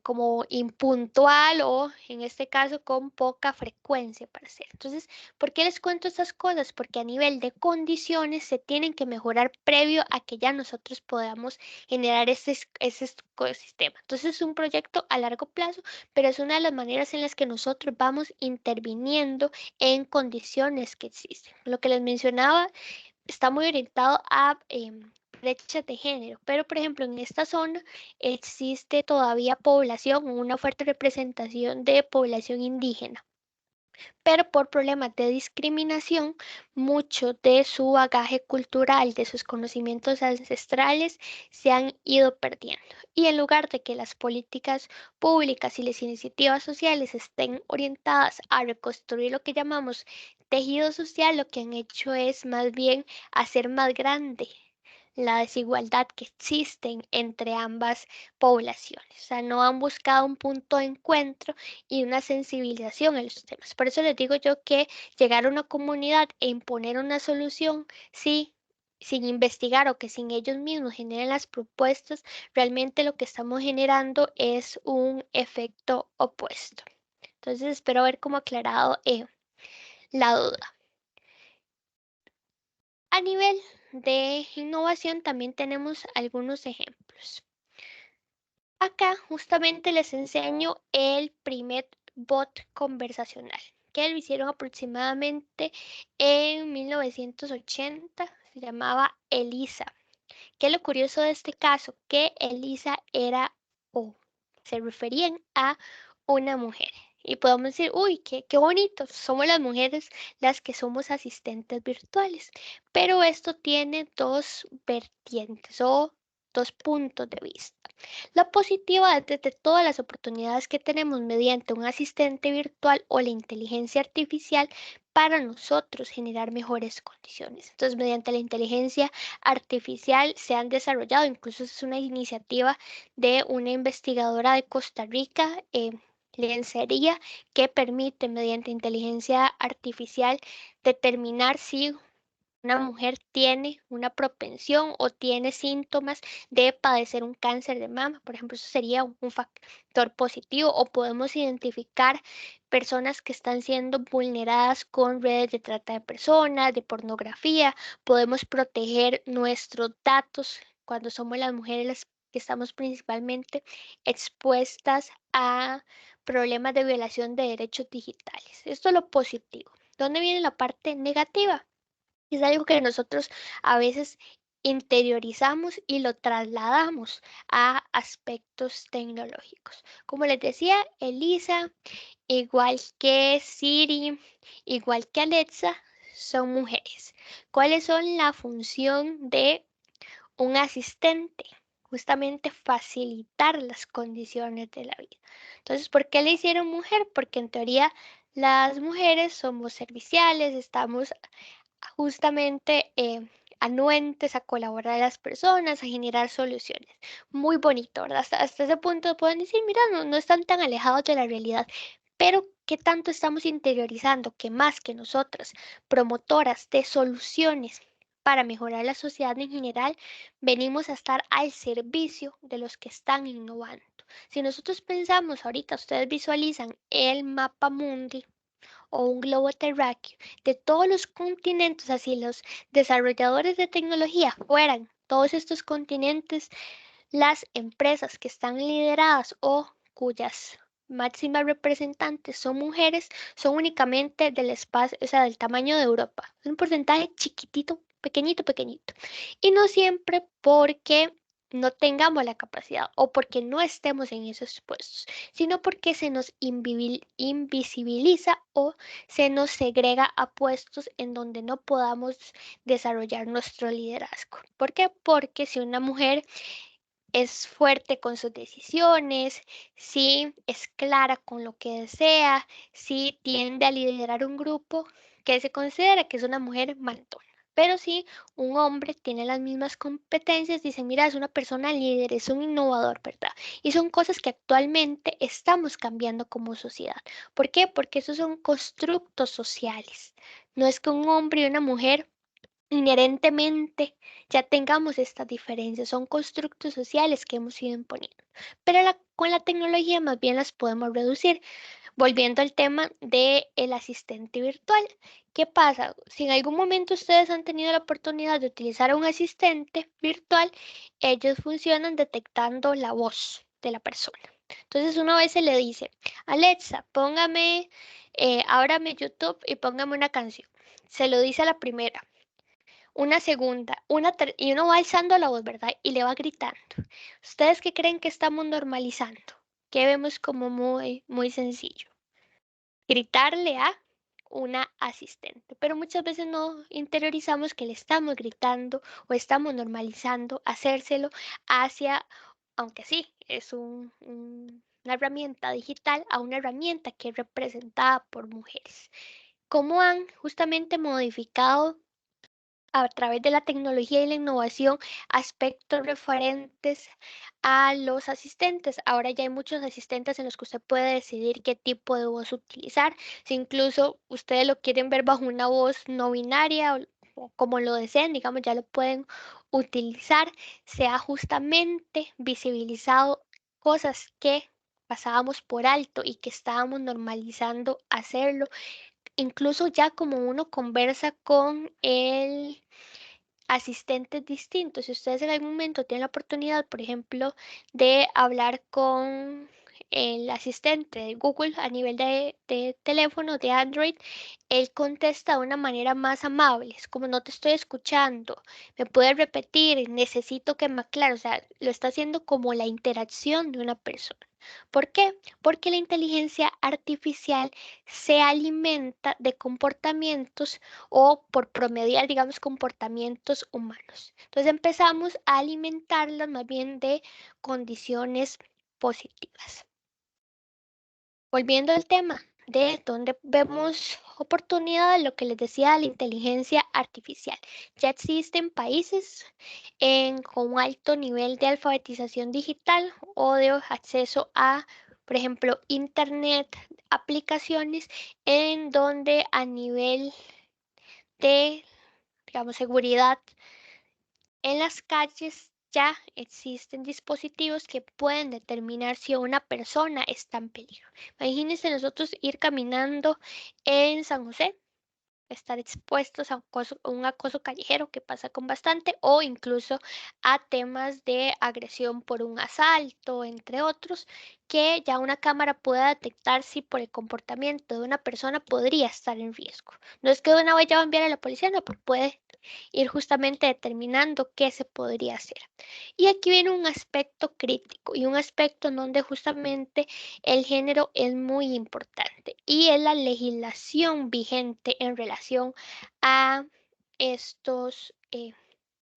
como impuntual, o en este caso con poca frecuencia para hacer. Entonces, ¿por qué les cuento estas cosas? Porque a nivel de condiciones se tienen que mejorar previo a que ya nosotros podamos generar ese ecosistema. Entonces es un proyecto a largo plazo, pero es una de las maneras en las que nosotros vamos interviniendo en condiciones que existen. Lo que les mencionaba está muy orientado a brechas de género, pero por ejemplo en esta zona existe todavía población, una fuerte representación de población indígena, pero por problemas de discriminación, mucho de su bagaje cultural, de sus conocimientos ancestrales, se han ido perdiendo. Y en lugar de que las políticas públicas y las iniciativas sociales estén orientadas a reconstruir lo que llamamos tejido social, lo que han hecho es más bien hacer más grande la desigualdad que existe entre ambas poblaciones. O sea, no han buscado un punto de encuentro y una sensibilización en los temas. Por eso les digo yo que llegar a una comunidad e imponer una solución, sí, sin investigar, o que sin ellos mismos generen las propuestas, realmente lo que estamos generando es un efecto opuesto. Entonces espero haber como aclarado la duda. A nivel de innovación también tenemos algunos ejemplos. Acá justamente les enseño el primer bot conversacional, que lo hicieron aproximadamente en 1980, se llamaba Elisa. ¿Qué es lo curioso de este caso? Que Elisa era, o se referían a una mujer. Y podemos decir, uy, qué bonito, somos las mujeres las que somos asistentes virtuales. Pero esto tiene dos vertientes o dos puntos de vista. La positiva es desde todas las oportunidades que tenemos mediante un asistente virtual o la inteligencia artificial para nosotros generar mejores condiciones. Entonces, mediante la inteligencia artificial se han desarrollado, incluso es una iniciativa de una investigadora de Costa Rica, Lencería, que permite mediante inteligencia artificial determinar si una mujer tiene una propensión o tiene síntomas de padecer un cáncer de mama. Por ejemplo, eso sería un factor positivo, o podemos identificar personas que están siendo vulneradas con redes de trata de personas, de pornografía. Podemos proteger nuestros datos cuando somos las mujeres las que estamos principalmente expuestas a problemas de violación de derechos digitales. Esto es lo positivo. ¿Dónde viene la parte negativa? Es algo que nosotros a veces interiorizamos y lo trasladamos a aspectos tecnológicos. Como les decía, Elisa, igual que Siri, igual que Alexa, son mujeres. ¿Cuáles son la función de un asistente? Justamente facilitar las condiciones de la vida. Entonces, ¿por qué le hicieron mujer? Porque en teoría las mujeres somos serviciales, estamos justamente anuentes a colaborar a las personas, a generar soluciones. Muy bonito, ¿verdad? Hasta ese punto pueden decir, mira, no están tan alejados de la realidad, pero ¿qué tanto estamos interiorizando que más que nosotras, promotoras de soluciones para mejorar la sociedad en general, venimos a estar al servicio de los que están innovando? Si nosotros pensamos ahorita, ustedes visualizan el mapa mundi o un globo terráqueo de todos los continentes, así los desarrolladores de tecnología fueran todos estos continentes, las empresas que están lideradas o cuyas máximas representantes son mujeres son únicamente del espacio, o sea, del tamaño de Europa. Es un porcentaje chiquitito, pequeñito, pequeñito. Y no siempre porque no tengamos la capacidad o porque no estemos en esos puestos, sino porque se nos invisibiliza o se nos segrega a puestos en donde no podamos desarrollar nuestro liderazgo. ¿Por qué? Porque si una mujer es fuerte con sus decisiones, si es clara con lo que desea, si tiende a liderar un grupo, que se considera que es una mujer mandona. Pero si un hombre tiene las mismas competencias, dicen, mira, es una persona líder, es un innovador, ¿verdad? Y son cosas que actualmente estamos cambiando como sociedad. ¿Por qué? Porque esos son constructos sociales. No es que un hombre y una mujer inherentemente ya tengamos estas diferencias, son constructos sociales que hemos ido imponiendo. Pero con la tecnología más bien las podemos reducir. Volviendo al tema del asistente virtual, ¿qué pasa? Si en algún momento ustedes han tenido la oportunidad de utilizar un asistente virtual, ellos funcionan detectando la voz de la persona. Entonces una vez se le dice, Alexa, ábrame YouTube y póngame una canción. Se lo dice a la primera, una segunda, y uno va alzando la voz, ¿verdad? Y le va gritando. ¿Ustedes qué creen que estamos normalizando? Que vemos como muy sencillo. Gritarle a una asistente, pero muchas veces no interiorizamos que le estamos gritando o estamos normalizando hacérselo hacia, aunque sí, es una herramienta digital, a una herramienta que es representada por mujeres. ¿Cómo han justamente modificado a través de la tecnología y la innovación aspectos referentes a los asistentes? Ahora ya hay muchos asistentes en los que usted puede decidir qué tipo de voz utilizar. Si incluso ustedes lo quieren ver bajo una voz no binaria o como lo deseen, digamos, ya lo pueden utilizar. Se ha justamente visibilizado cosas que pasábamos por alto y que estábamos normalizando hacerlo. Incluso ya como uno conversa con el asistentes distintos. Si ustedes en algún momento tienen la oportunidad, por ejemplo, de hablar con el asistente de Google a nivel de teléfono, de Android, él contesta de una manera más amable. Es como no te estoy escuchando, me puedes repetir, necesito que me aclare. O sea, lo está haciendo como la interacción de una persona. ¿Por qué? Porque la inteligencia artificial se alimenta de comportamientos o por promediar, digamos, comportamientos humanos. Entonces empezamos a alimentarlas más bien de condiciones positivas. Volviendo al tema de donde vemos oportunidades, lo que les decía de la inteligencia artificial. Ya existen países con un alto nivel de alfabetización digital o de acceso a, por ejemplo, Internet, aplicaciones en donde a nivel de, digamos, seguridad en las calles ya existen dispositivos que pueden determinar si una persona está en peligro. Imagínense nosotros ir caminando en San José, estar expuestos a un acoso callejero que pasa con bastante o incluso a temas de agresión por un asalto, entre otros, que ya una cámara pueda detectar si por el comportamiento de una persona podría estar en riesgo. No es que de una vez ya va a enviar a la policía, no, pero puede ir justamente determinando qué se podría hacer. Y aquí viene un aspecto crítico y un aspecto en donde justamente el género es muy importante y es la legislación vigente en relación a estos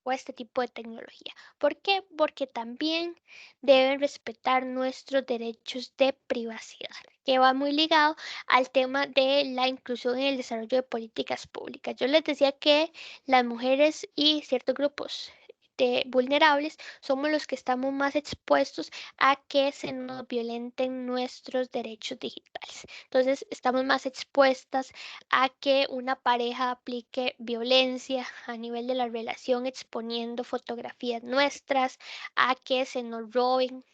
o este tipo de tecnología. ¿Por qué? Porque también deben respetar nuestros derechos de privacidad, que va muy ligado al tema de la inclusión en el desarrollo de políticas públicas. Yo les decía que las mujeres y ciertos grupos vulnerables somos los que estamos más expuestos a que se nos violenten nuestros derechos digitales. Entonces, estamos más expuestas a que una pareja aplique violencia a nivel de la relación exponiendo fotografías nuestras, a que se nos roben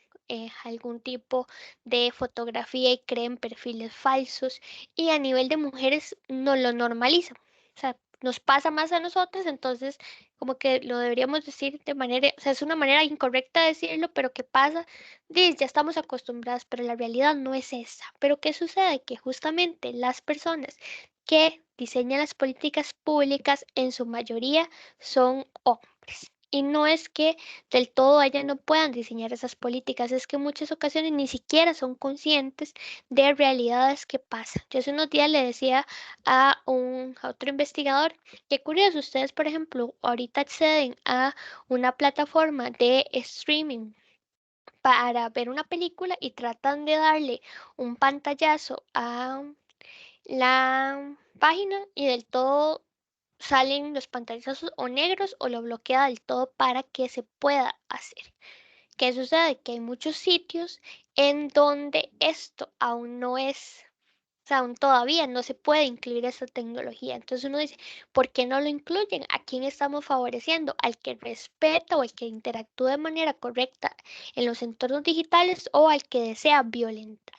algún tipo de fotografía y creen perfiles falsos y a nivel de mujeres no lo normalizan. O sea, nos pasa más a nosotros, entonces como que lo deberíamos decir de manera, o sea, es una manera incorrecta de decirlo, pero ¿qué pasa? Ya estamos acostumbradas, pero la realidad no es esa. Pero ¿qué sucede? Que justamente las personas que diseñan las políticas públicas en su mayoría son hombres. Y no es que del todo ellas no puedan diseñar esas políticas, es que en muchas ocasiones ni siquiera son conscientes de realidades que pasan. Yo hace unos días le decía a otro investigador, qué curioso, ustedes por ejemplo ahorita acceden a una plataforma de streaming para ver una película y tratan de darle un pantallazo a la página y del todo salen los pantallazos o negros o lo bloquea del todo para que se pueda hacer. ¿Qué sucede? Que hay muchos sitios en donde esto aún no es, o sea, aún todavía no se puede incluir esa tecnología. Entonces uno dice, ¿por qué no lo incluyen? ¿A quién estamos favoreciendo? ¿Al que respeta o al que interactúa de manera correcta en los entornos digitales o al que desea violentar?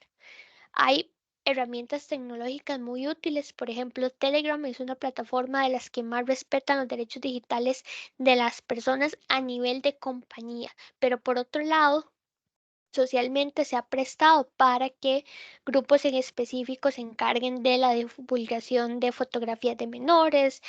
Hay herramientas tecnológicas muy útiles, por ejemplo, Telegram es una plataforma de las que más respetan los derechos digitales de las personas a nivel de compañía, pero por otro lado, socialmente se ha prestado para que grupos en específico se encarguen de la divulgación de fotografías de menores,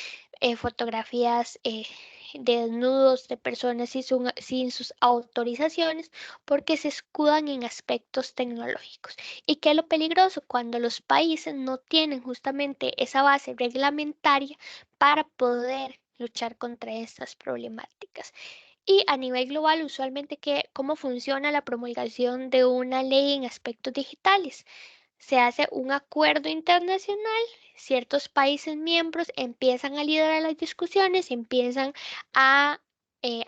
fotografías de desnudos de personas sin sus autorizaciones, porque se escudan en aspectos tecnológicos. ¿Y qué es lo peligroso? Cuando los países no tienen justamente esa base reglamentaria para poder luchar contra estas problemáticas. Y a nivel global, usualmente, ¿cómo funciona la promulgación de una ley en aspectos digitales? Se hace un acuerdo internacional, ciertos países miembros empiezan a liderar las discusiones, empiezan a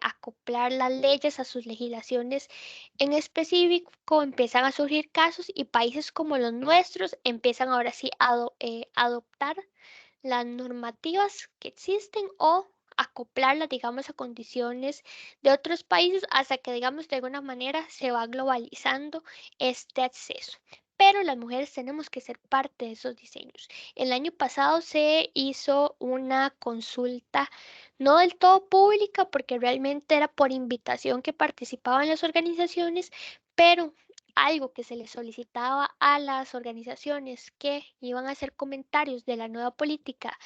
acoplar las leyes a sus legislaciones en específico, empiezan a surgir casos y países como los nuestros empiezan ahora sí a adoptar las normativas que existen o acoplarlas, digamos, a condiciones de otros países hasta que, digamos, de alguna manera se va globalizando este acceso. Pero las mujeres tenemos que ser parte de esos diseños. El año pasado se hizo una consulta, no del todo pública, porque realmente era por invitación que participaban las organizaciones, pero algo que se le solicitaba a las organizaciones que iban a hacer comentarios de la nueva política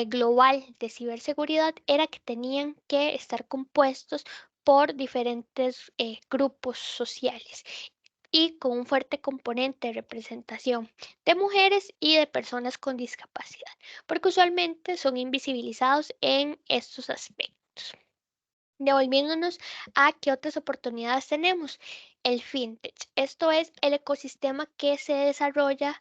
global de ciberseguridad era que tenían que estar compuestos por diferentes grupos sociales y con un fuerte componente de representación de mujeres y de personas con discapacidad, porque usualmente son invisibilizados en estos aspectos. Devolviéndonos a qué otras oportunidades tenemos. El fintech, esto es el ecosistema que se desarrolla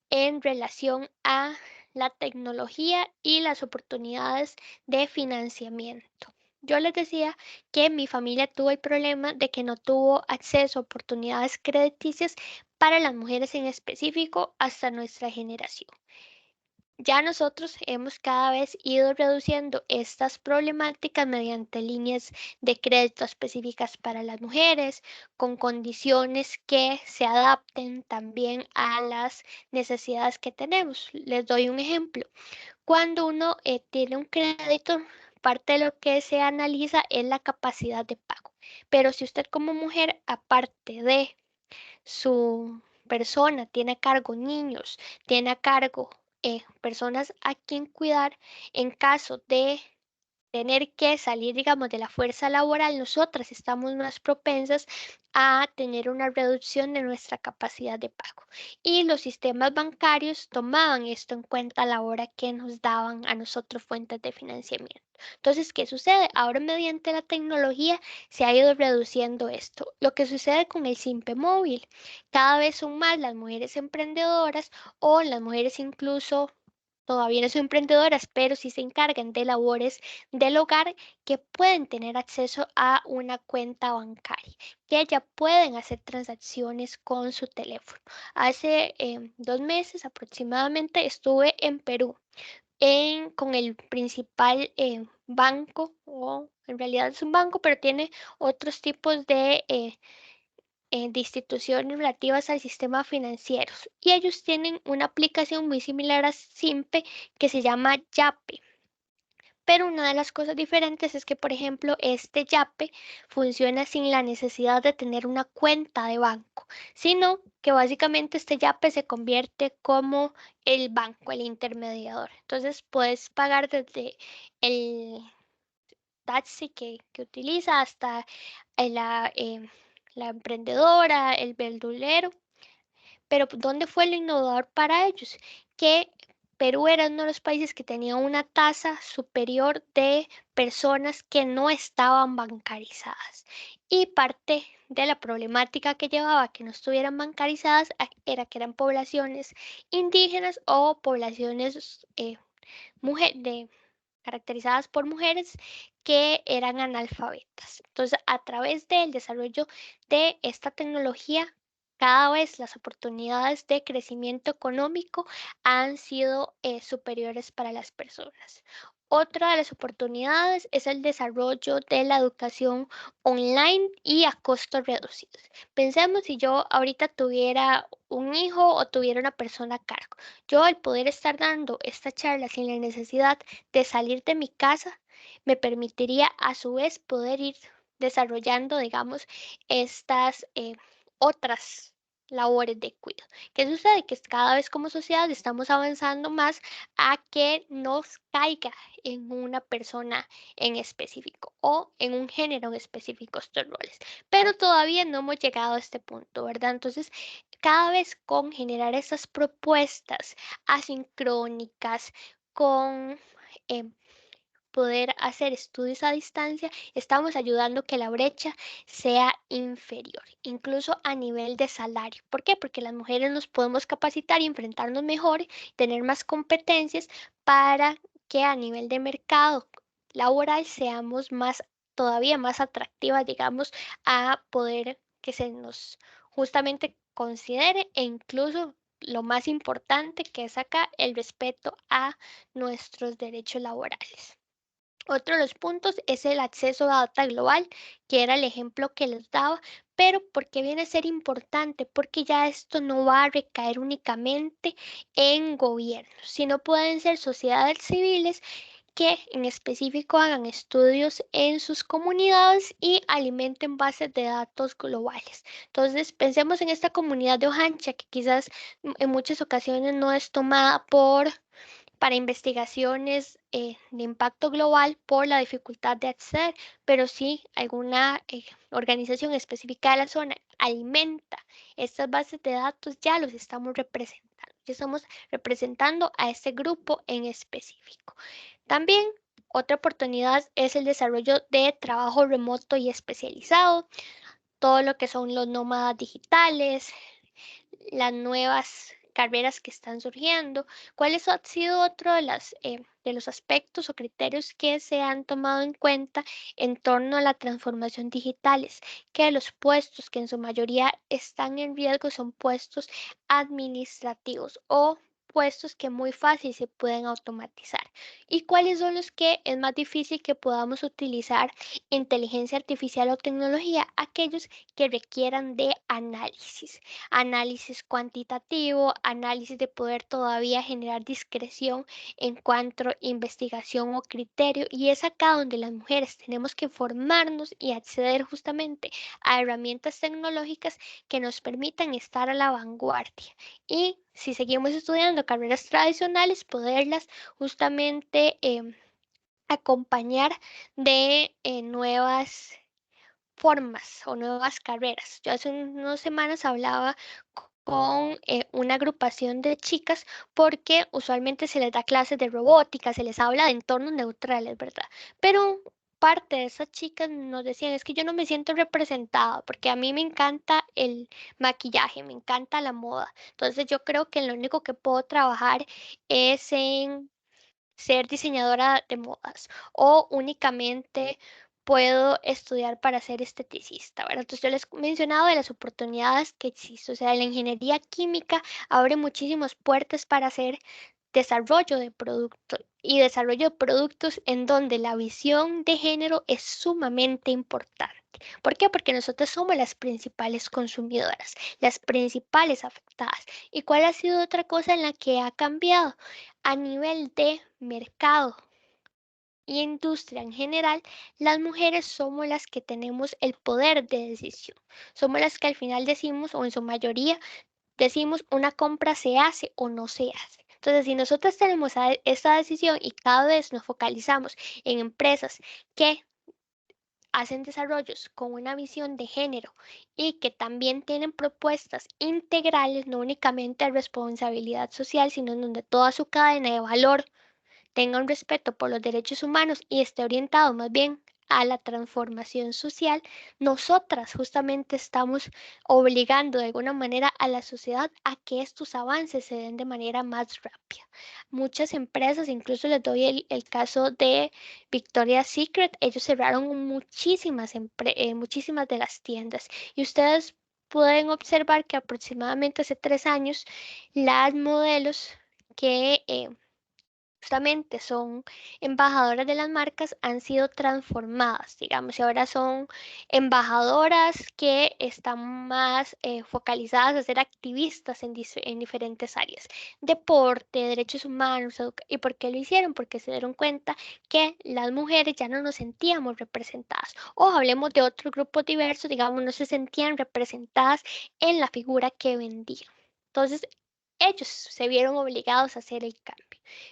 en relación a la tecnología y las oportunidades de financiamiento. Yo les decía que mi familia tuvo el problema de que no tuvo acceso a oportunidades crediticias para las mujeres en específico hasta nuestra generación. Ya nosotros hemos cada vez ido reduciendo estas problemáticas mediante líneas de crédito específicas para las mujeres, con condiciones que se adapten también a las necesidades que tenemos. Les doy un ejemplo. Cuando uno tiene un crédito, parte de lo que se analiza es la capacidad de pago. Pero si usted como mujer, aparte de su persona, tiene a cargo niños, tiene a cargo personas a quien cuidar en caso de tener que salir, digamos, de la fuerza laboral, nosotras estamos más propensas a tener una reducción de nuestra capacidad de pago. Y los sistemas bancarios tomaban esto en cuenta a la hora que nos daban a nosotros fuentes de financiamiento. Entonces, ¿qué sucede? Ahora mediante la tecnología se ha ido reduciendo esto. Lo que sucede con el Simpe Móvil, cada vez son más las mujeres emprendedoras o las mujeres incluso todavía no son emprendedoras, pero sí se encargan de labores del hogar que pueden tener acceso a una cuenta bancaria, que ya pueden hacer transacciones con su teléfono. Hace 2 meses aproximadamente estuve en Perú con el principal banco, o en realidad es un banco, pero tiene otros tipos de instituciones relativas al sistema financiero. Y ellos tienen una aplicación muy similar a Simpe que se llama Yape. Pero una de las cosas diferentes es que, por ejemplo, este YAPE funciona sin la necesidad de tener una cuenta de banco, sino que básicamente este YAPE se convierte como el banco, el intermediador. Entonces puedes pagar desde el taxi que utiliza hasta la emprendedora, el verdulero. Pero ¿dónde fue lo innovador para ellos? Que Perú era uno de los países que tenía una tasa superior de personas que no estaban bancarizadas. Y parte de la problemática que llevaba a que no estuvieran bancarizadas era que eran poblaciones indígenas o poblaciones caracterizadas por mujeres que eran analfabetas. Entonces, a través del desarrollo de esta tecnología, cada vez las oportunidades de crecimiento económico han sido superiores para las personas. Otra de las oportunidades es el desarrollo de la educación online y a costos reducidos. Pensemos si yo ahorita tuviera un hijo o tuviera una persona a cargo. Yo al poder estar dando esta charla sin la necesidad de salir de mi casa, me permitiría a su vez poder ir desarrollando, digamos, estas otras labores de cuidado. ¿Qué sucede? Que cada vez como sociedad estamos avanzando más a que nos caiga en una persona en específico o en un género en específico estos roles. Pero todavía no hemos llegado a este punto, ¿verdad? Entonces, cada vez con generar esas propuestas asincrónicas, con poder hacer estudios a distancia, estamos ayudando que la brecha sea inferior, incluso a nivel de salario. ¿Por qué? Porque las mujeres nos podemos capacitar y enfrentarnos mejor, tener más competencias para que a nivel de mercado laboral seamos todavía más atractivas, digamos, a poder que se nos justamente considere e incluso lo más importante que es acá el respeto a nuestros derechos laborales. Otro de los puntos es el acceso a data global, que era el ejemplo que les daba, pero ¿por qué viene a ser importante? Porque ya esto no va a recaer únicamente en gobiernos, sino pueden ser sociedades civiles que en específico hagan estudios en sus comunidades y alimenten bases de datos globales. Entonces, pensemos en esta comunidad de Ojancha, que quizás en muchas ocasiones no es tomada para investigaciones de impacto global por la dificultad de acceder, pero si alguna organización específica de la zona alimenta estas bases de datos, ya los estamos representando, ya estamos representando a este grupo en específico. También otra oportunidad es el desarrollo de trabajo remoto y especializado, todo lo que son los nómadas digitales, las nuevas carreras que están surgiendo. ¿Cuáles han sido otro de los aspectos o criterios que se han tomado en cuenta en torno a la transformación digitales? Que los puestos que en su mayoría están en riesgo son puestos administrativos o puestos que muy fácil se pueden automatizar. ¿Y cuáles son los que es más difícil que podamos utilizar inteligencia artificial o tecnología? Aquellos que requieran de análisis cuantitativo, análisis de poder todavía generar discreción en cuanto a investigación o criterio. Y es acá donde las mujeres tenemos que formarnos y acceder justamente a herramientas tecnológicas que nos permitan estar a la vanguardia. Y si seguimos estudiando carreras tradicionales, poderlas justamente acompañar de nuevas formas o nuevas carreras. Yo hace unas semanas hablaba con una agrupación de chicas porque usualmente se les da clases de robótica, se les habla de entornos neutrales, ¿verdad? Pero parte de esas chicas nos decían, es que yo no me siento representada porque a mí me encanta el maquillaje, me encanta la moda. Entonces yo creo que lo único que puedo trabajar es en ser diseñadora de modas o únicamente puedo estudiar para ser esteticista, ¿verdad? Entonces yo les he mencionado de las oportunidades que existen, o sea, la ingeniería química abre muchísimas puertas para hacer desarrollo de productos y desarrollo de productos en donde la visión de género es sumamente importante. ¿Por qué? Porque nosotros somos las principales consumidoras, las principales afectadas. ¿Y cuál ha sido otra cosa en la que ha cambiado? A nivel de mercado y industria en general, las mujeres somos las que tenemos el poder de decisión. Somos las que al final decimos, o en su mayoría, decimos una compra se hace o no se hace. Entonces, si nosotros tenemos esta decisión y cada vez nos focalizamos en empresas que hacen desarrollos con una visión de género y que también tienen propuestas integrales, no únicamente de responsabilidad social, sino en donde toda su cadena de valor tenga un respeto por los derechos humanos y esté orientado más bien a la transformación social, nosotras justamente estamos obligando de alguna manera a la sociedad a que estos avances se den de manera más rápida. Muchas empresas, incluso les doy el caso de Victoria's Secret, ellos cerraron muchísimas de las tiendas y ustedes pueden observar que aproximadamente hace 3 años las modelos que justamente son embajadoras de las marcas han sido transformadas, digamos, y ahora son embajadoras que están más focalizadas a ser activistas en diferentes áreas, deporte, derechos humanos, ¿y por qué lo hicieron? Porque se dieron cuenta que las mujeres ya no nos sentíamos representadas, o hablemos de otros grupos diversos, digamos, no se sentían representadas en la figura que vendían. Entonces, ellos se vieron obligados a hacer el cambio.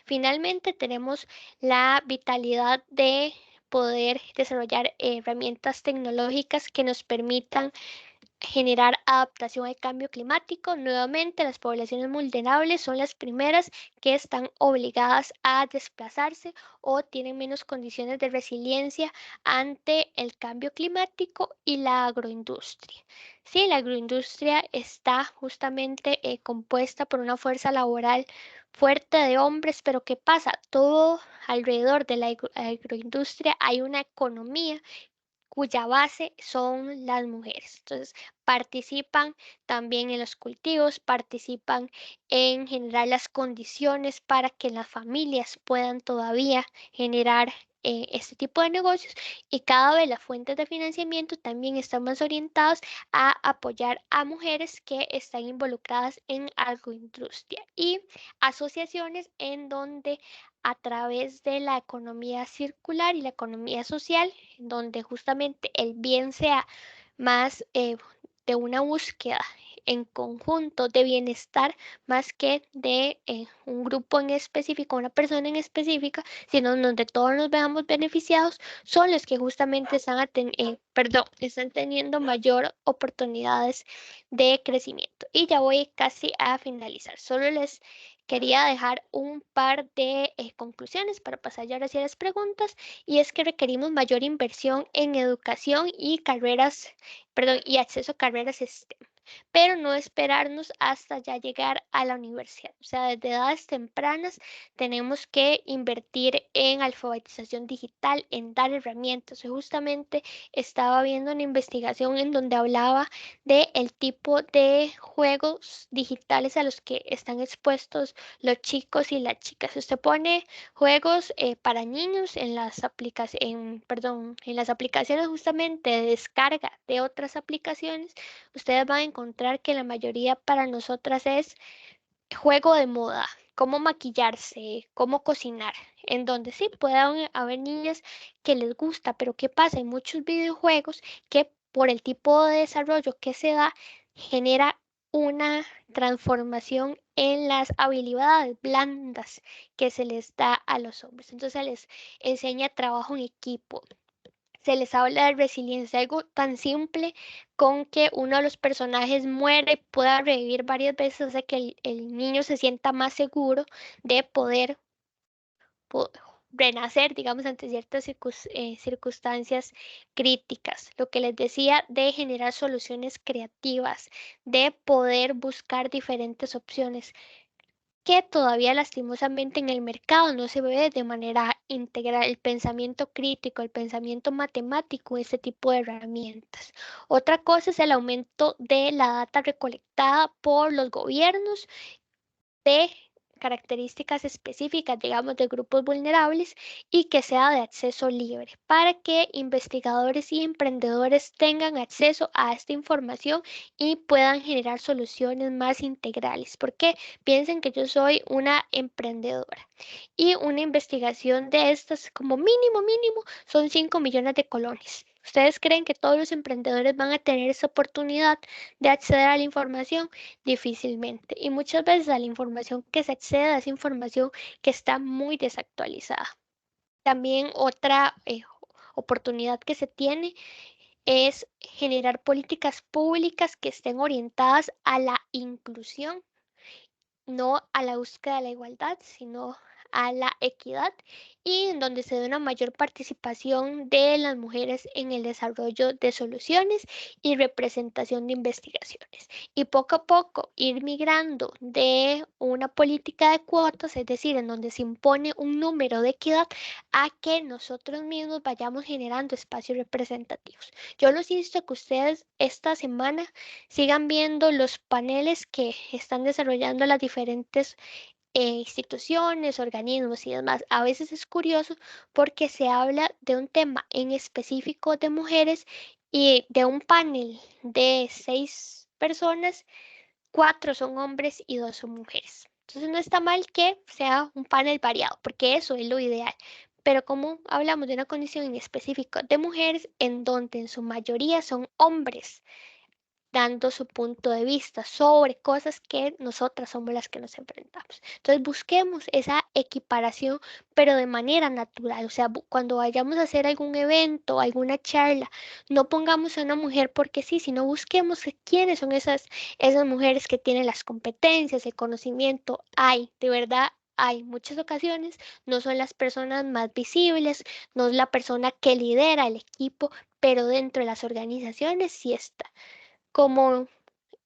Finalmente, tenemos la vitalidad de poder desarrollar herramientas tecnológicas que nos permitan generar adaptación al cambio climático. Nuevamente, las poblaciones vulnerables son las primeras que están obligadas a desplazarse o tienen menos condiciones de resiliencia ante el cambio climático y la agroindustria. Sí, la agroindustria está justamente compuesta por una fuerza laboral fuerte de hombres, pero ¿qué pasa? Todo alrededor de la agroindustria hay una economía cuya base son las mujeres. Entonces, participan también en los cultivos, participan en generar las condiciones para que las familias puedan todavía generar este tipo de negocios y cada vez las fuentes de financiamiento también están más orientadas a apoyar a mujeres que están involucradas en agroindustria y asociaciones en donde a través de la economía circular y la economía social, donde justamente el bien sea más de una búsqueda en conjunto de bienestar más que de un grupo en específico, una persona en específica, sino donde todos nos veamos beneficiados, son los que justamente están teniendo mayor oportunidades de crecimiento. Y ya voy casi a finalizar. Solo les quería dejar un par de conclusiones para pasar ya ahora sí a las preguntas, y es que requerimos mayor inversión en educación y y acceso a carreras STEM, pero no esperarnos hasta ya llegar a la universidad. O sea, desde edades tempranas tenemos que invertir en alfabetización digital, en dar herramientas. Yo justamente estaba viendo una investigación en donde hablaba de el tipo de juegos digitales a los que están expuestos los chicos y las chicas. Si usted pone juegos para niños en las en las aplicaciones justamente de descarga de otras aplicaciones, ustedes van a encontrar que la mayoría para nosotras es juego de moda, cómo maquillarse, cómo cocinar, en donde sí pueden haber niñas que les gusta, pero ¿qué pasa? Hay muchos videojuegos que por el tipo de desarrollo que se da, genera una transformación en las habilidades blandas que se les da a los hombres. Entonces se les enseña trabajo en equipo, se les habla de resiliencia, algo tan simple con que uno de los personajes muere y pueda revivir varias veces, hace que el niño se sienta más seguro de poder renacer, digamos, ante ciertas circunstancias críticas. Lo que les decía de generar soluciones creativas, de poder buscar diferentes opciones que todavía lastimosamente en el mercado no se ve de manera integral el pensamiento crítico, el pensamiento matemático, este tipo de herramientas. Otra cosa es el aumento de la data recolectada por los gobiernos de características específicas, digamos, de grupos vulnerables y que sea de acceso libre para que investigadores y emprendedores tengan acceso a esta información y puedan generar soluciones más integrales. Porque piensen que yo soy una emprendedora y una investigación de estas como mínimo son 5 millones de colones. ¿Ustedes creen que todos los emprendedores van a tener esa oportunidad de acceder a la información? Difícilmente. Y muchas veces a la información que se accede es información que está muy desactualizada. También otra oportunidad que se tiene es generar políticas públicas que estén orientadas a la inclusión, no a la búsqueda de la igualdad, sino a la equidad y en donde se dé una mayor participación de las mujeres en el desarrollo de soluciones y representación de investigaciones. Y poco a poco ir migrando de una política de cuotas, es decir, en donde se impone un número de equidad, a que nosotros mismos vayamos generando espacios representativos. Yo los insto a que ustedes esta semana sigan viendo los paneles que están desarrollando las diferentes instituciones, organismos y demás. A veces es curioso porque se habla de un tema en específico de mujeres y de un panel de 6 personas, 4 son hombres y 2 son mujeres. Entonces no está mal que sea un panel variado, porque eso es lo ideal. Pero como hablamos de una condición en específico de mujeres, en donde en su mayoría son hombres, dando su punto de vista sobre cosas que nosotras somos las que nos enfrentamos. Entonces busquemos esa equiparación, pero de manera natural. O sea, cuando vayamos a hacer algún evento, alguna charla, no pongamos a una mujer porque sí, sino busquemos quiénes son esas mujeres que tienen las competencias, el conocimiento. Hay, de verdad, hay muchas ocasiones, no son las personas más visibles, no es la persona que lidera el equipo, pero dentro de las organizaciones sí está. Como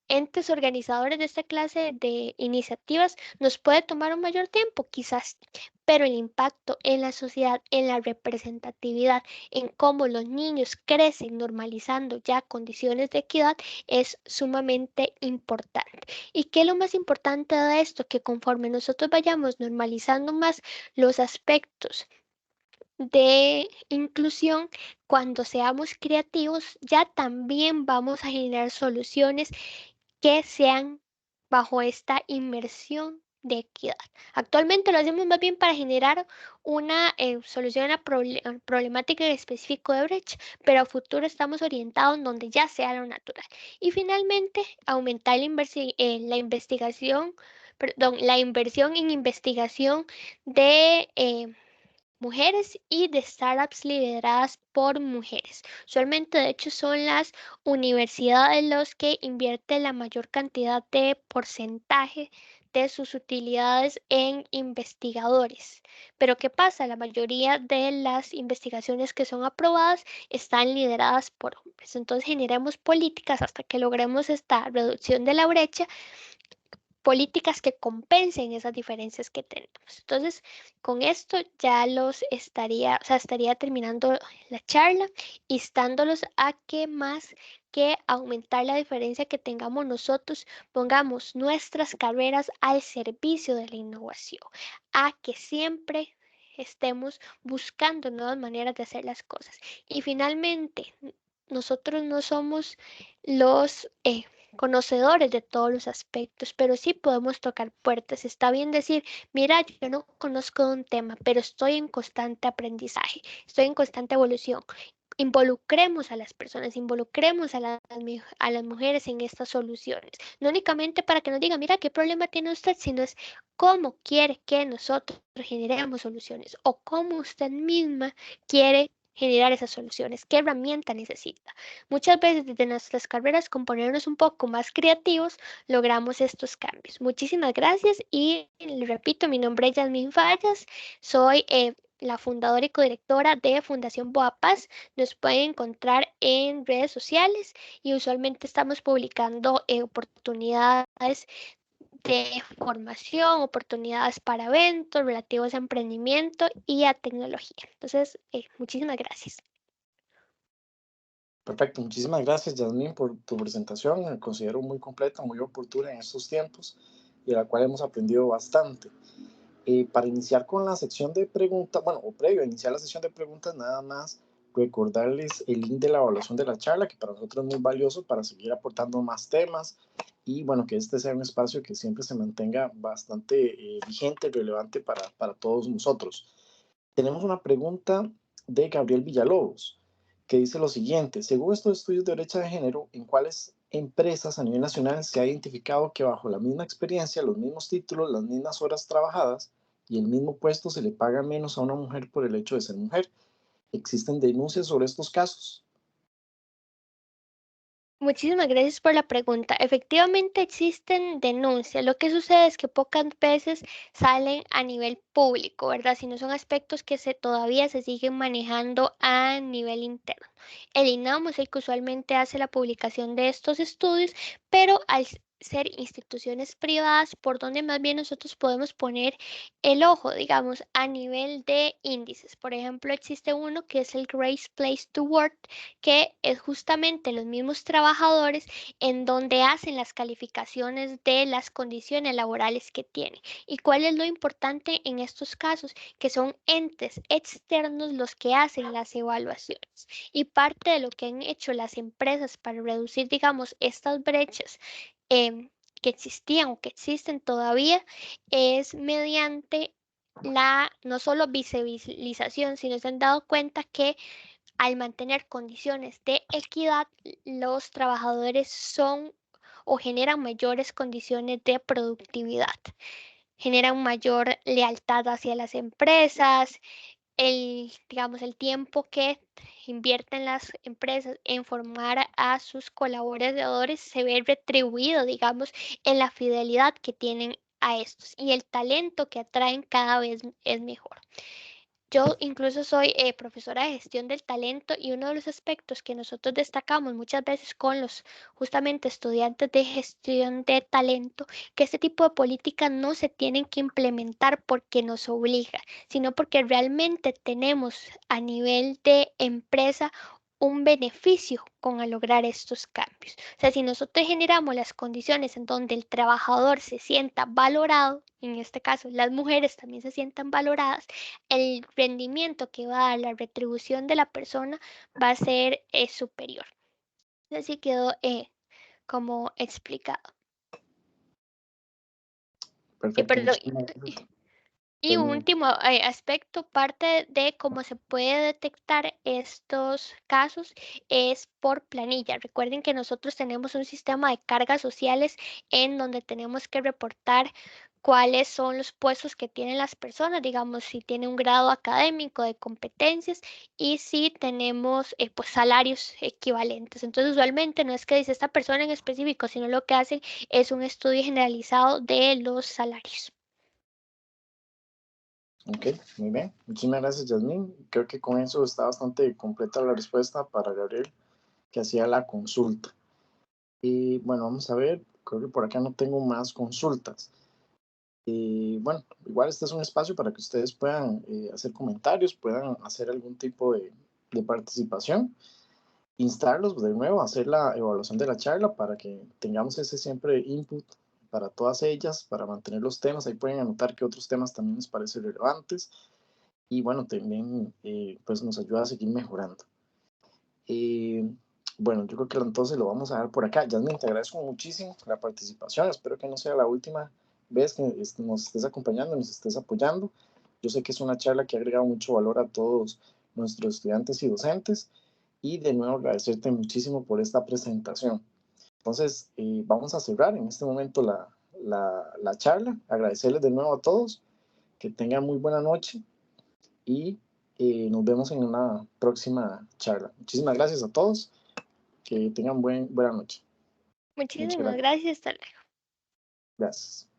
entes organizadores de esta clase de iniciativas nos puede tomar un mayor tiempo, quizás, pero el impacto en la sociedad, en la representatividad, en cómo los niños crecen normalizando ya condiciones de equidad es sumamente importante. ¿Y qué es lo más importante de esto? Que conforme nosotros vayamos normalizando más los aspectos de inclusión, cuando seamos creativos, ya también vamos a generar soluciones que sean bajo esta inmersión de equidad. Actualmente lo hacemos más bien para generar una solución a la problemática específica de brecha, pero a futuro estamos orientados en donde ya sea lo natural. Y finalmente, aumentar la investigación, perdón, la inversión en investigación de mujeres y de startups lideradas por mujeres. Usualmente, de hecho, son las universidades los que invierten la mayor cantidad de porcentaje de sus utilidades en investigadores. Pero ¿qué pasa? La mayoría de las investigaciones que son aprobadas están lideradas por hombres. Entonces generemos políticas hasta que logremos esta reducción de la brecha, políticas que compensen esas diferencias que tenemos. Entonces, con esto ya estaría terminando la charla, instándolos a que más que aumentar la diferencia que tengamos nosotros, pongamos nuestras carreras al servicio de la innovación, a que siempre estemos buscando nuevas maneras de hacer las cosas. Y finalmente, nosotros no somos los conocedores de todos los aspectos, pero sí podemos tocar puertas. Está bien decir, mira, yo no conozco un tema, pero estoy en constante aprendizaje, estoy en constante evolución. Involucremos a las personas, involucremos a las mujeres en estas soluciones. No únicamente para que nos diga, mira, qué problema tiene usted, sino es cómo quiere que nosotros generemos soluciones o cómo usted misma quiere generar esas soluciones, qué herramienta necesita. Muchas veces desde nuestras carreras, con ponernos un poco más creativos, logramos estos cambios. Muchísimas gracias y le repito, mi nombre es Yasmín Fallas, soy la fundadora y codirectora de Fundación Boapaz. Nos pueden encontrar en redes sociales y usualmente estamos publicando oportunidades de formación, oportunidades para eventos relativos a emprendimiento y a tecnología. Entonces, muchísimas gracias. Perfecto, muchísimas gracias, Yasmín, por tu presentación. Me considero muy completa, muy oportuna en estos tiempos. y de la cual hemos aprendido bastante. Para iniciar con la sección de preguntas, bueno, o previo a iniciar la sección de preguntas, nada más recordarles el link de la evaluación de la charla, que para nosotros es muy valioso para seguir aportando más temas y, bueno, que este sea un espacio que siempre se mantenga bastante vigente, relevante para todos nosotros. Tenemos una pregunta de Gabriel Villalobos, que dice lo siguiente: según estos estudios de brecha de género, ¿en cuáles empresas a nivel nacional se ha identificado que bajo la misma experiencia, los mismos títulos, las mismas horas trabajadas y el mismo puesto se le paga menos a una mujer por el hecho de ser mujer? ¿Existen denuncias sobre estos casos? Muchísimas gracias por la pregunta. Efectivamente existen denuncias. Lo que sucede es que pocas veces salen a nivel público, ¿verdad? Si no son aspectos que todavía se siguen manejando a nivel interno. El INAMU es el que usualmente hace la publicación de estos estudios, pero al ser instituciones privadas, por donde más bien nosotros podemos poner el ojo, digamos, a nivel de índices. Por ejemplo, existe uno que es el Great Place to Work, que es justamente los mismos trabajadores en donde hacen las calificaciones de las condiciones laborales que tienen. ¿Y cuál es lo importante en estos casos? Que son entes externos los que hacen las evaluaciones. Y parte de lo que han hecho las empresas para reducir, digamos, estas brechas que existían o que existen todavía es mediante la no solo visibilización, sino se han dado cuenta que al mantener condiciones de equidad, los trabajadores son o generan mayores condiciones de productividad, generan mayor lealtad hacia las empresas, digamos, el tiempo que invierten las empresas en formar a sus colaboradores se ve retribuido, digamos, en la fidelidad que tienen a estos y el talento que atraen cada vez es mejor. Yo incluso soy profesora de gestión del talento y uno de los aspectos que nosotros destacamos muchas veces con los justamente estudiantes de gestión de talento, que este tipo de políticas no se tienen que implementar porque nos obliga, sino porque realmente tenemos a nivel de empresa un beneficio con al lograr estos cambios. O sea, si nosotros generamos las condiciones en donde el trabajador se sienta valorado, en este caso las mujeres también se sientan valoradas, el rendimiento que va a dar la retribución de la persona va a ser superior. Así quedó como explicado. Perfecto, Perdón, muchísimas gracias. y un último aspecto, parte de cómo se puede detectar estos casos es por planilla. Recuerden que nosotros tenemos un sistema de cargas sociales en donde tenemos que reportar cuáles son los puestos que tienen las personas, digamos, si tiene un grado académico de competencias y si tenemos pues, salarios equivalentes. Entonces, usualmente no es que dice esta persona en específico, sino lo que hacen es un estudio generalizado de los salarios. Ok, muy bien. Muchísimas gracias, Yasmín. Creo que con eso está bastante completa la respuesta para Gabriel, que hacía la consulta. Y bueno, vamos a ver. Creo que por acá no tengo más consultas. Y bueno, igual este es un espacio para que ustedes puedan hacer comentarios, puedan hacer algún tipo de participación. Instarlos de nuevo a hacer la evaluación de la charla para que tengamos ese siempre input para todas ellas, para mantener los temas. Ahí pueden anotar que otros temas también les parecen relevantes y bueno, también pues nos ayuda a seguir mejorando. Bueno, yo creo que entonces lo vamos a dar por acá. Yasmin, te agradezco muchísimo la participación. Espero que no sea la última vez que nos estés acompañando, nos estés apoyando. Yo sé que es una charla que ha agregado mucho valor a todos nuestros estudiantes y docentes. Y de nuevo agradecerte muchísimo por esta presentación. Entonces, vamos a cerrar en este momento la charla. Agradecerles de nuevo a todos. Que tengan muy buena noche y nos vemos en una próxima charla. Muchísimas gracias a todos. Que tengan buena noche. Muchas Muchísimas gracias. gracias, hasta luego. Gracias.